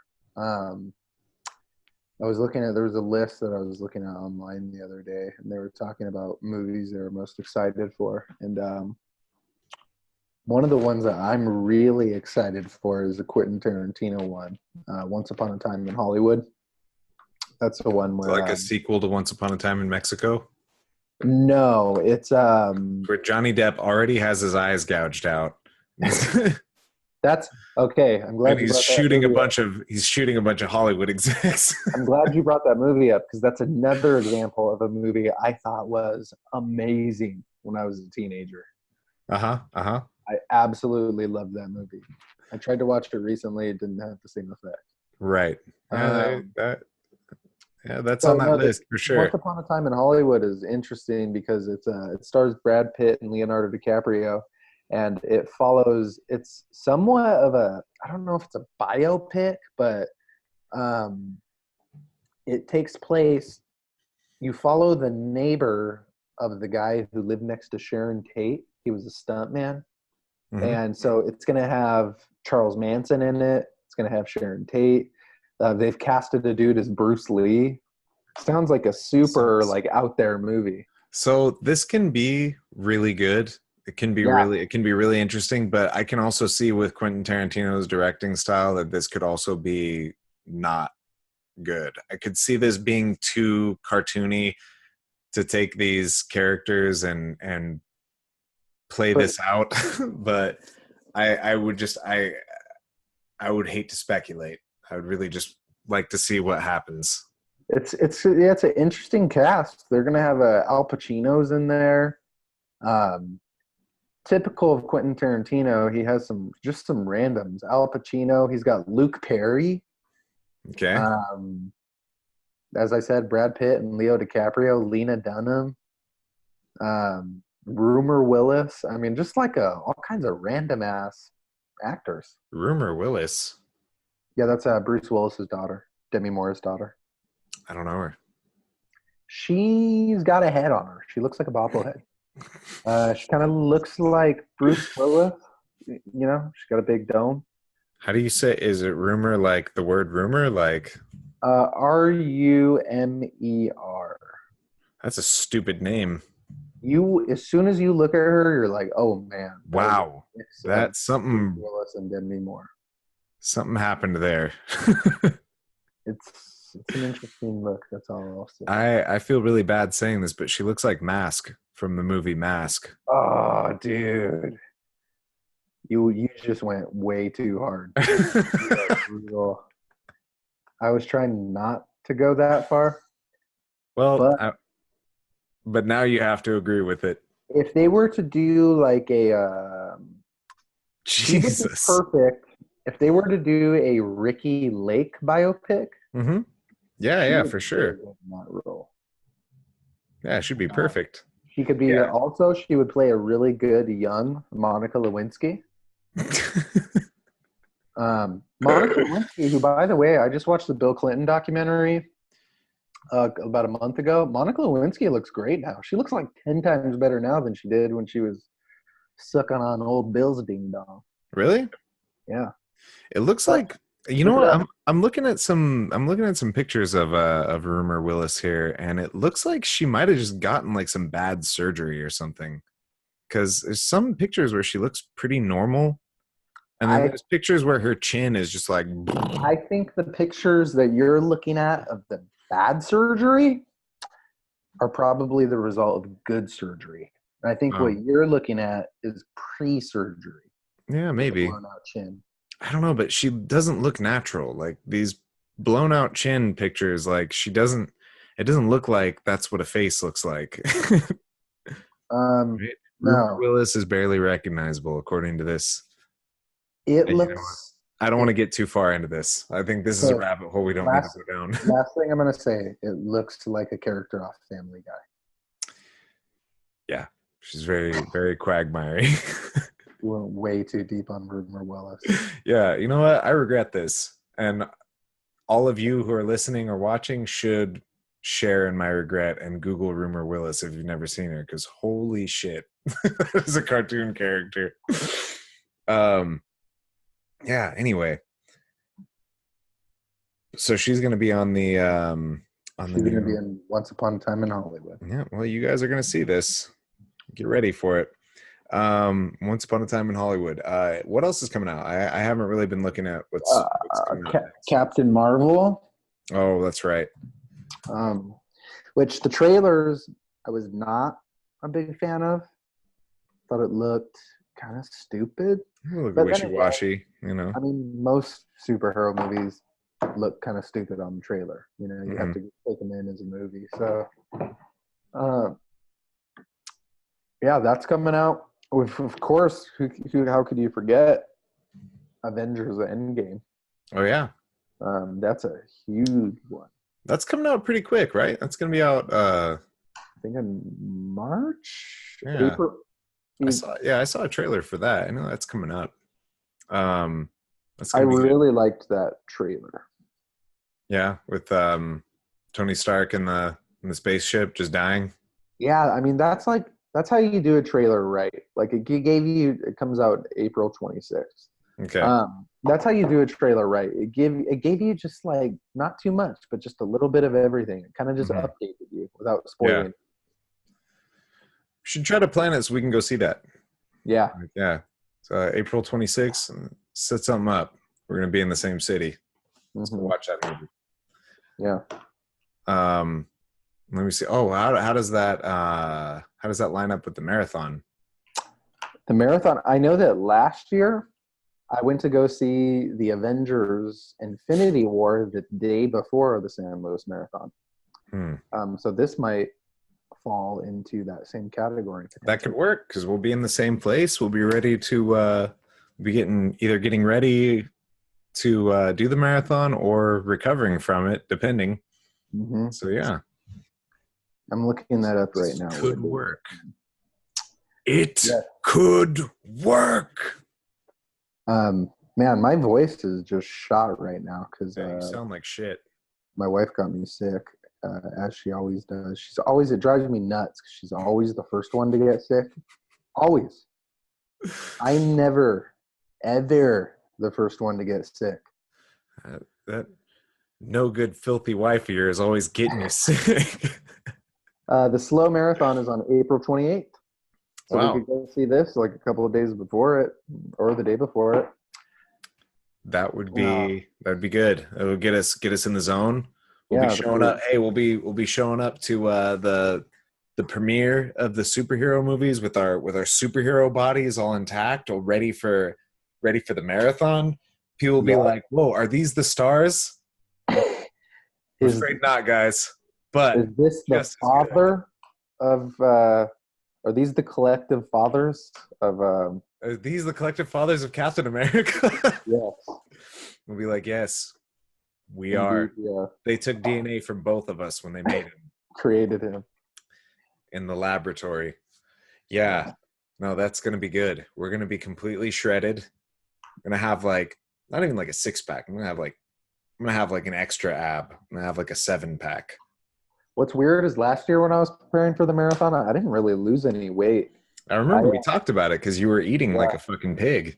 There was a list that I was looking at online the other day, and they were talking about movies they were most excited for. And one of the ones that I'm really excited for is the Quentin Tarantino one, Once Upon a Time in Hollywood. That's the one where like a sequel to Once Upon a Time in Mexico. No, it's where Johnny Depp already has his eyes gouged out. That's okay. I'm glad and he's shooting a bunch of Hollywood execs. I'm glad you brought that movie up because that's another example of a movie I thought was amazing when I was a teenager. I absolutely loved that movie. I tried to watch it recently. It didn't have the same effect. Right. That's on that list for sure. Once Upon a Time in Hollywood is interesting because it stars Brad Pitt and Leonardo DiCaprio, and it's somewhat of a, I don't know if it's a biopic, but it takes place, you follow the neighbor of the guy who lived next to Sharon Tate. He was a stuntman. And so it's going to have Charles Manson in it. It's going to have Sharon Tate. They've casted a dude as Bruce Lee. Sounds like a super out there movie. So this can be really good. It can be really interesting, but I can also see with Quentin Tarantino's directing style that this could also be not good. I could see this being too cartoony to take these characters and play this out. But I would hate to speculate. I would really just like to see what happens. It's an interesting cast. They're gonna have Al Pacino's in there. Typical of Quentin Tarantino, he has some randoms. Al Pacino, he's got Luke Perry. Okay. As I said, Brad Pitt and Leo DiCaprio, Lena Dunham, Rumor Willis. I mean, just like all kinds of random ass actors. Rumor Willis. Yeah, that's Bruce Willis's daughter, Demi Moore's daughter. I don't know her. She's got a head on her. She looks like a bobblehead. She kind of looks like Bruce Willis. You know, she's got a big dome. How do you say? Is it rumor like the word rumor? Like Rumer. That's a stupid name. As soon as you look at her, you're like, oh man. Wow, that's something. Bruce Willis and Demi Moore. Something happened there. It's an interesting look. That's all I'll say. I feel really bad saying this, but she looks like Mask from the movie Mask. Oh, dude. You just went way too hard. I was trying not to go that far. Well, but now you have to agree with it. If they were to do like a Jesus, perfect. If they were to do a Ricky Lake biopic, yeah, for sure. In that role. Yeah, it should be perfect. She could be also. She would play a really good young Monica Lewinsky. Monica Lewinsky, who, by the way, I just watched the Bill Clinton documentary about a month ago. Monica Lewinsky looks great now. She looks like 10 times better now than she did when she was sucking on old Bill's ding dong. Really? Yeah. It looks like, you know what? I'm looking at some pictures of Rumor Willis here, and it looks like she might have just gotten like some bad surgery or something. Because there's some pictures where she looks pretty normal, and then there's pictures where her chin is just like. I think the pictures that you're looking at of the bad surgery are probably the result of good surgery. And I think what you're looking at is pre-surgery. Yeah, maybe. Blown out chin. I don't know, but she doesn't look natural. Like these blown out chin pictures, like it doesn't look like that's what a face looks like. Right? No. Willis is barely recognizable according to this. It looks. I don't want to get too far into this. I think this is a rabbit hole we don't need to go down. Last thing I'm going to say, it looks like a character off Family Guy. Yeah, she's very, very Quagmire-y. We went way too deep on Rumor Willis. Yeah, you know what? I regret this. And all of you who are listening or watching should share in my regret and Google Rumor Willis if you've never seen her, because holy shit. That is a cartoon character. Yeah, anyway. So she's going to be on the she's going to be in Once Upon a Time in Hollywood. Yeah, well, you guys are going to see this. Get ready for it. Once Upon a Time in Hollywood. What else is coming out? I haven't really been looking at what's coming out. Captain Marvel. Oh, that's right. Which the trailers I was not a big fan of. Thought it looked kind of stupid. Look wishy-washy, you know. I mean, most superhero movies look kind of stupid on the trailer. You know, you have to take them in as a movie. So, yeah, that's coming out. Of course, how could you forget Avengers Endgame? Oh, yeah. That's a huge one. That's coming out pretty quick, right? That's going to be out, I think in March? Yeah. April? I saw a trailer for that. I know that's coming up. I really liked that trailer. Yeah, with Tony Stark in the spaceship just dying. Yeah, I mean that's how you do a trailer right. Like it comes out April 26th. Okay. That's how you do a trailer right. It gave you just like not too much, but just a little bit of everything. It kind of just updated you without spoiling. Yeah. Should try to plan it so we can go see that. Yeah. Yeah. So April 26th, set something up. We're going to be in the same city. Let's go watch that movie. Yeah. Let me see. Oh, how does that line up with the marathon? The marathon. I know that last year I went to go see the Avengers Infinity War the day before the San Luis Marathon. So this might fall into that same category. That could work because we'll be in the same place. We'll be ready to be getting ready to do the marathon or recovering from it, depending. Mm-hmm. So yeah, I'm looking that up right now. Could work. It could work. Man, my voice is just shot right now because you sound like shit. My wife got me sick, as she always does. It drives me nuts because she's always the first one to get sick. Always. I'm never, ever the first one to get sick. That no good filthy wife of yours is always getting you sick. The slow marathon is on April 28th. So wow. We could go see this like a couple of days before it or the day before it. That would be good. It would get us in the zone. We'll be showing up. Hey, we'll be showing up to the premiere of the superhero movies with our superhero bodies all intact, all ready for the marathon. People will be like, "Whoa, are these the stars?" I'm afraid not, guys. But is this the father of? Are these the collective fathers of? Are these the collective fathers of Captain America? Yes. We'll be like, yes, we are. Yeah. They took DNA from both of us when they made him. Created him. In the laboratory. Yeah. No, that's going to be good. We're going to be completely shredded. I'm going to have not even like a 6-pack. I'm going to have like an extra ab. I'm going to have like a 7-pack. What's weird is last year when I was preparing for the marathon, I didn't really lose any weight. I remember we talked about it because you were eating like a fucking pig.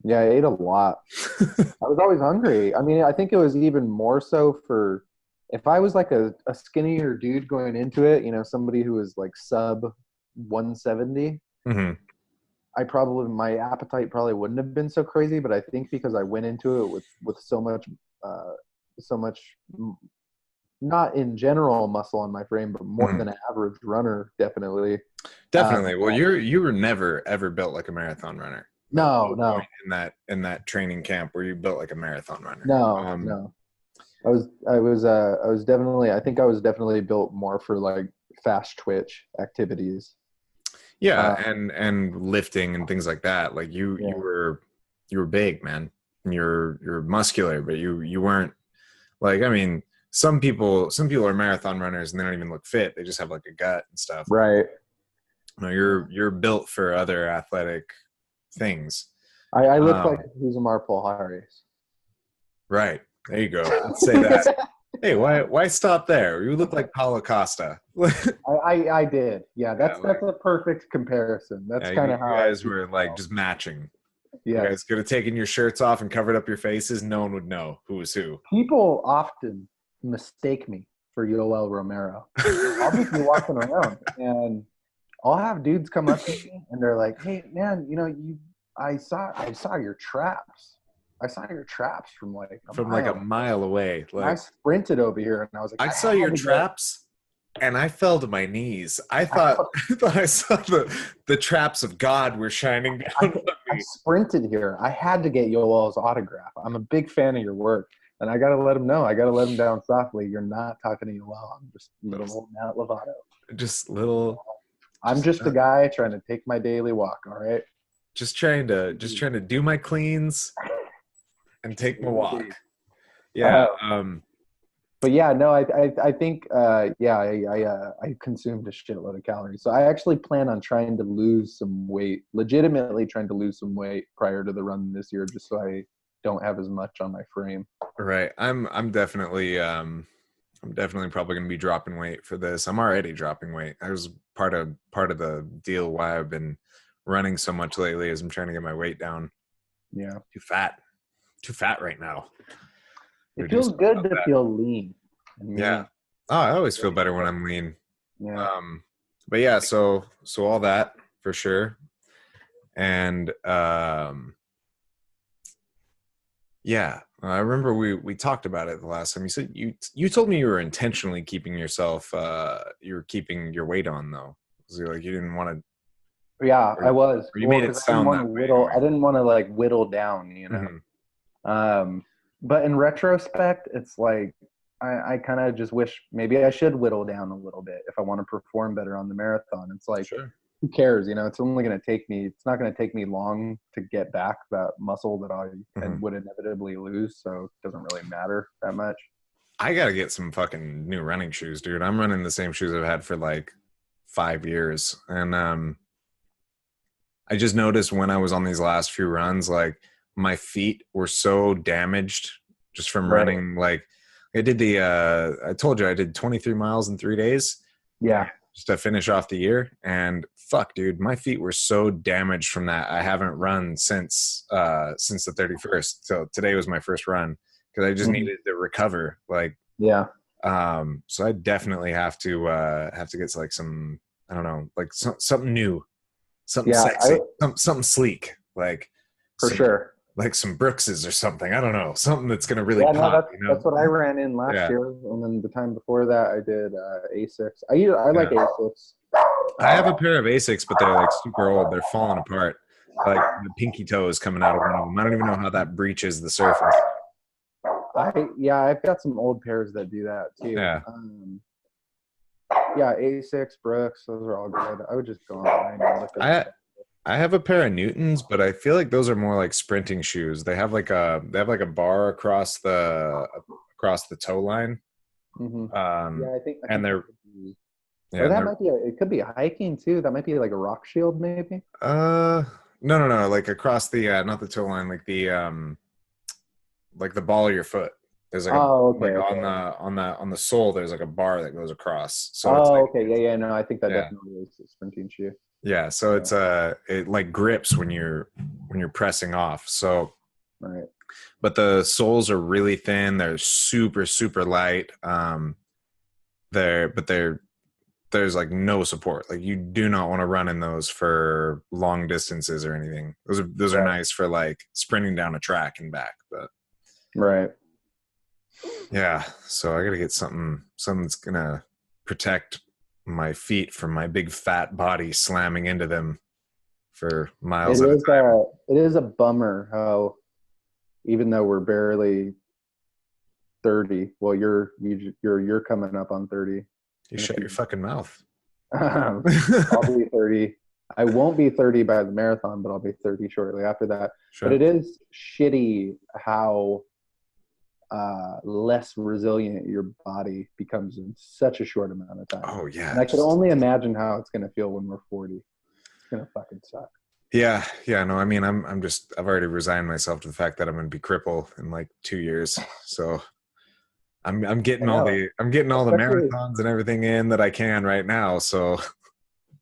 Yeah, I ate a lot. I was always hungry. I mean, I think it was even more so for if I was like a skinnier dude going into it, somebody who was like sub 170, my appetite probably wouldn't have been so crazy. But I think because I went into it with so much, not in general muscle on my frame, but more than an average runner, definitely. Well, you were never ever built like a marathon runner. No. In that training camp where you built like a marathon runner. No. I was definitely built more for like fast twitch activities. Yeah, and lifting and things like that. Like you were big, man. You're muscular, but you weren't like, I mean, some people are marathon runners and they don't even look fit. They just have like a gut and stuff. Right. No, you're built for other athletic things. I look like Huzamar Polharis. Right. There you go. Let's say that. Hey, why stop there? You look like Paulo Costa. I did. Yeah, that's a perfect comparison. That's kind of how you guys were like just matching. Yeah. You guys could have taken your shirts off and covered up your faces. No one would know who was who. People often mistake me for Yoel Romero. I'll just be walking around and I'll have dudes come up to me and they're like, "Hey, man, I saw your traps. I saw your traps from like a mile away. Like, I sprinted over here and I was like, I saw your traps and I fell to my knees. I thought I saw the traps of God were shining down on me. I sprinted here. I had to get Yoel's autograph. I'm a big fan of your work. And I got to let him know. I got to let him down softly. You're not talking to Yoel. I'm just little Matt Lovato. Just little. I'm just a guy trying to take my daily walk. All right. Just trying to do my cleans and take my walk. Yeah. But yeah, no, I think I consumed a shitload of calories. So I actually plan on trying to lose some weight, legitimately trying to lose some weight prior to the run this year, just so I don't have as much on my frame. Right. I'm definitely probably going to be dropping weight for this. I'm already dropping weight. That was part of the deal why I've been running so much lately is I'm trying to get my weight down. Yeah. Too fat right now. It feels good to feel lean. Yeah. Oh, I always feel better when I'm lean. Yeah. But yeah, so all that for sure. And yeah, I remember we talked about it the last time. You said you told me you were intentionally keeping yourself you were keeping your weight on though. So like you didn't want to Yeah, I was. Or you made it 'cause sound that way. Anyway. I didn't want to like whittle down, you know. But in retrospect, it's like I kind of just wish maybe I should whittle down a little bit if I want to perform better on the marathon. It's like, who cares? You know, it's only going to take me. It's not going to take me long to get back that muscle that I would inevitably lose. So it doesn't really matter that much. I gotta get some fucking new running shoes, dude. I'm running the same shoes I've had for like 5 years, and I just noticed when I was on these last few runs, like my feet were so damaged just from running. Like I did I told you I did 23 miles in 3 days. Yeah. Just to finish off the year, and fuck, dude, my feet were so damaged from that. I haven't run since the 31st. So today was my first run because I just needed to recover. Like, so I definitely have to get like some, I don't know, like something new, something sexy, something sleek, like for sure, like some Brookses or something. I don't know, something that's gonna really pop. That's what I ran in last year, and then the time before that I did Asics. I like Asics. I have a pair of Asics, but they're like super old. They're falling apart. Like the pinky toe is coming out of one of them. I don't even know how that breaches the surface. I've got some old pairs that do that too. Asics, Brooks, those are all good. I would just go online and look at I have a pair of Newtons, but I feel like those are more like sprinting shoes. They have like a bar across the toe line. I think and they're might be it could be hiking too. That might be like a rock shield, maybe. No, like across the not the toe line, like the ball of your foot. There's like on the sole. There's like a bar that goes across. So no, I think that definitely is a sprinting shoe. Yeah, so it's it like grips when you're pressing off. So but the soles are really thin. They're super super light. There's like no support. Like you do not want to run in those for long distances or anything. Those are nice for like sprinting down a track and back, but yeah, so I got to get something that's going to protect my feet from my big fat body slamming into them for miles at a time. It is a bummer how even though we're barely 30, well you're coming up on 30. You shut your fucking mouth. I'll be 30. I won't be 30 by the marathon, but I'll be 30 shortly after that. But it is shitty how less resilient your body becomes in such a short amount of time. Oh yeah. And I can only imagine how it's going to feel when we're 40. It's going to fucking suck. Yeah. No, I mean, I've already resigned myself to the fact that I'm going to be crippled in like 2 years. So I'm getting all the marathons and everything in that I can right now. So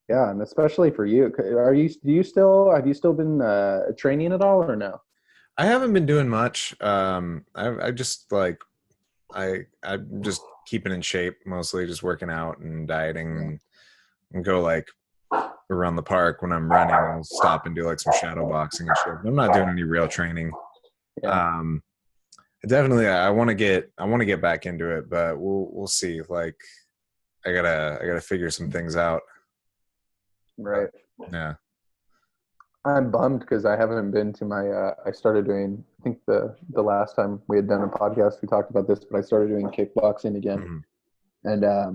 yeah, and especially for you, have you still been training at all or no? I haven't been doing much. I'm just keeping in shape, mostly just working out and dieting, and go like around the park when I'm running. I'll stop and do like some shadow boxing and shit. But I'm not doing any real training. Yeah. Definitely, I want to get back into it, but we'll see. Like, I gotta figure some things out. Right. Yeah. I'm bummed because I haven't been to my. I started doing. I think the last time we had done a podcast, we talked about this, but I started doing kickboxing again, and I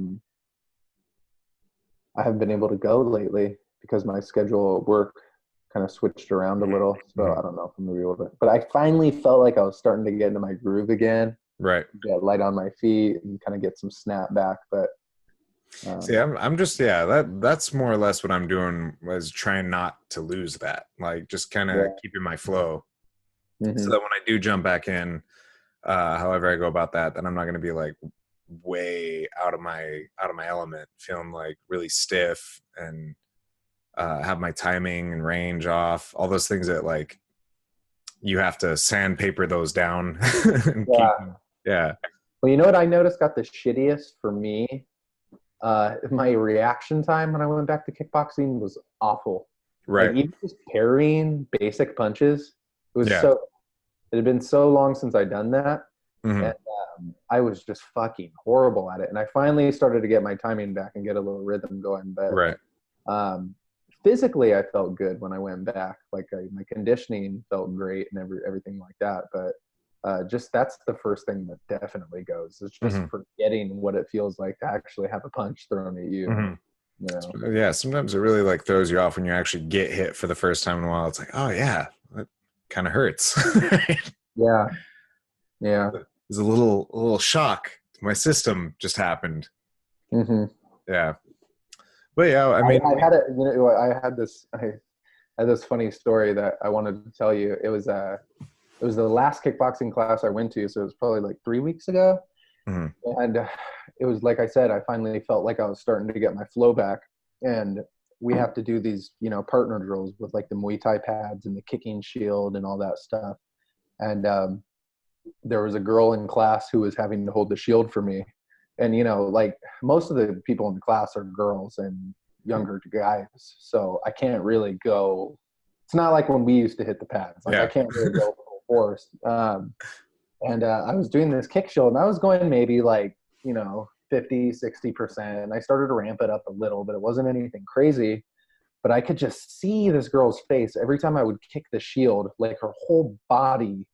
haven't been able to go lately because my schedule at work kind of switched around a little. So I don't know if I'm gonna be able to. But I finally felt like I was starting to get into my groove again. Right. Get light on my feet and kind of get some snap back, but. See, I'm just that's more or less what I'm doing, was trying not to lose that, like just kind of keeping my flow, so that when I do jump back in, however I go about that, then I'm not going to be like way out of my element, feeling like really stiff and have my timing and range off, all those things that like you have to sandpaper those down. And Well, you know what I noticed got the shittiest for me. My reaction time when I went back to kickboxing was awful. Right. Like, even just parrying basic punches, it had been so long since I'd done that. And I was just fucking horrible at it. And I finally started to get my timing back and get a little rhythm going. But physically I felt good when I went back. Like my conditioning felt great and everything like that. But just that's the first thing that definitely goes. It's just forgetting what it feels like to actually have a punch thrown at you. You know? Yeah, sometimes it really like throws you off when you actually get hit for the first time in a while. It's like, oh yeah, that kind of hurts. Yeah. There's a little shock. My system just happened. Yeah. But yeah, I mean, I had this funny story that I wanted to tell you. It was the last kickboxing class I went to, so it was probably like 3 weeks ago. And it was like I said, I finally felt like I was starting to get my flow back. And we have to do these, partner drills with like the Muay Thai pads and the kicking shield and all that stuff. And there was a girl in class who was having to hold the shield for me. And, like most of the people in the class are girls and younger guys. So I can't really go. It's not like when we used to hit the pads. Like I can't really go full force. And I was doing this kick shield and I was going maybe like, 50, 60%. And I started to ramp it up a little, but it wasn't anything crazy. But I could just see this girl's face every time I would kick the shield, like her whole body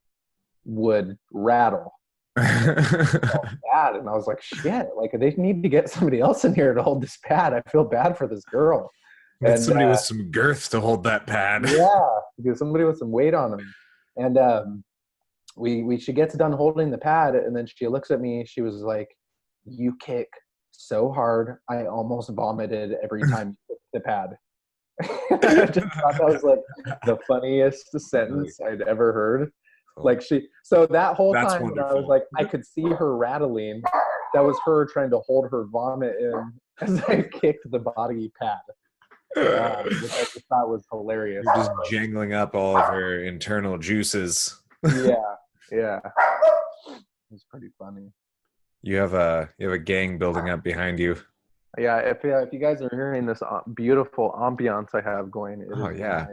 would rattle. Bad. And I was like, shit, like they need to get somebody else in here to hold this pad. I feel bad for this girl. And somebody with some girth to hold that pad. Yeah, because somebody with some weight on them. And she gets done holding the pad, and then she looks at me. She was like, "You kick so hard, I almost vomited every time you kick the pad." I just thought that was like the funniest sentence I'd ever heard. Like so that whole time I was like, I could see her rattling. That was her trying to hold her vomit in as I kicked the body pad. Which I just thought was hilarious. You're just jangling up all of her internal juices. Yeah. It's pretty funny. You have a gang building up behind you. Yeah, if you guys are hearing this beautiful ambiance I have going, it is my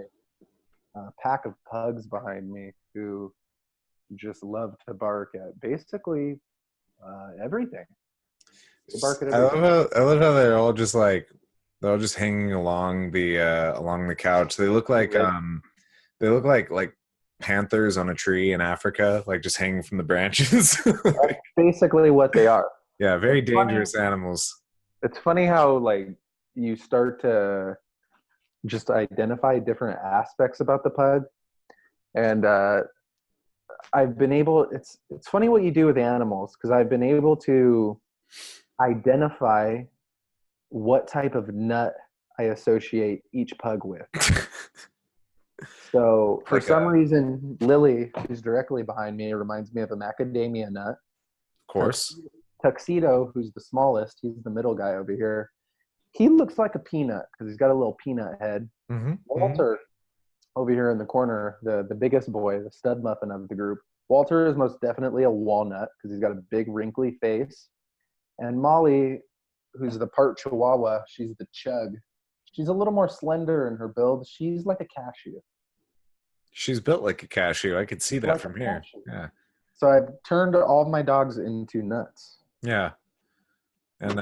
pack of pugs behind me who just love to bark at basically everything. They bark at everything. I love how they're all just hanging along the couch. They look like like panthers on a tree in Africa, like just hanging from the branches. That's basically what they are. Yeah, very dangerous animals. It's funny how like you start to just identify different aspects about the pug. And I've been able, it's funny what you do with animals, because I've been able to identify what type of nut I associate each pug with. So for some reason, Lily, who's directly behind me, reminds me of a macadamia nut. Of course. Tuxedo, who's the smallest, he's the middle guy over here. He looks like a peanut because he's got a little peanut head. Walter, over here in the corner, the biggest boy, the stud muffin of the group. Walter is most definitely a walnut because he's got a big wrinkly face. And Molly, who's the part Chihuahua, she's the chug. She's a little more slender in her build. She's like a cashew. She's built like a cashew. I could see that from here. Yeah. So I've turned all of my dogs into nuts. Yeah. And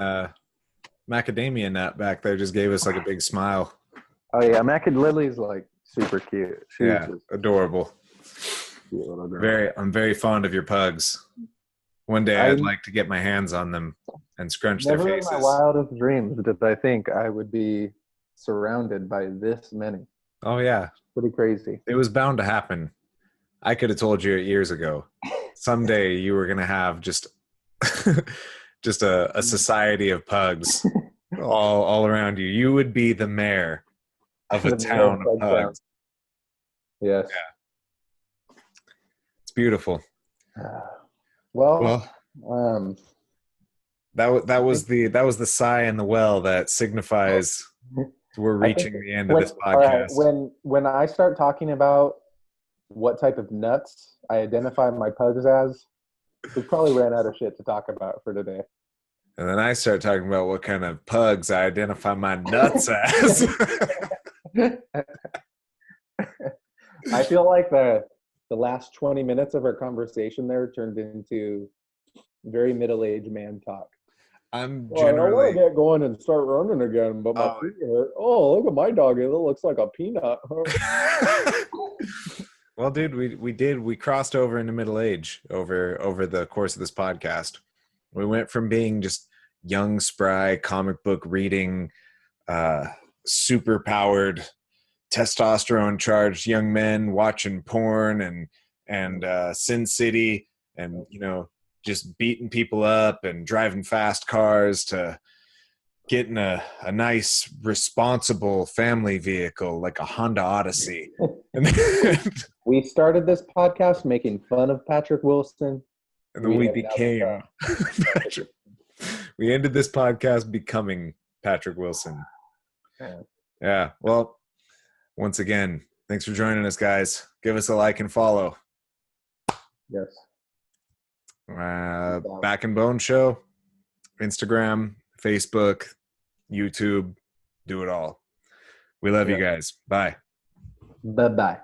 macadamia nut back there just gave us like a big smile. Oh yeah, Lily's like super cute. She's just adorable. Cute little girl. I'm very fond of your pugs. One day I'd like to get my hands on them and scrunch their faces. Never in my wildest dreams did I think I would be surrounded by this many. Oh yeah. Pretty crazy. It was bound to happen. I could have told you years ago. Someday you were gonna have just a society of pugs all around you. You would be the mayor of a town of pugs. Yes. Yeah. It's beautiful. Well, that was the sigh in the well that signifies we're reaching the end of this podcast. When I start talking about what type of nuts I identify my pugs as, we probably ran out of shit to talk about for today. And then I start talking about what kind of pugs I identify my nuts as. I feel like the last 20 minutes of our conversation there turned into very middle-aged man talk. I'm Well, I want generally. to get going and start running again, but my feet hurt. Oh, look at my dog. It looks like a peanut. Well, dude, we crossed over into middle age over the course of this podcast. We went from being just young, spry, comic book reading, super powered, testosterone charged young men watching porn and Sin City and just beating people up and driving fast cars to getting a nice responsible family vehicle like a Honda Odyssey. And then, We started this podcast making fun of Patrick Wilson. and then we became Patrick. We ended this podcast becoming Patrick Wilson. Yeah. Well, once again, thanks for joining us, guys. Give us a like and follow. Yes. Back and Bone Show, Instagram, Facebook, YouTube, do it all. We love you guys. Bye. Bye-bye.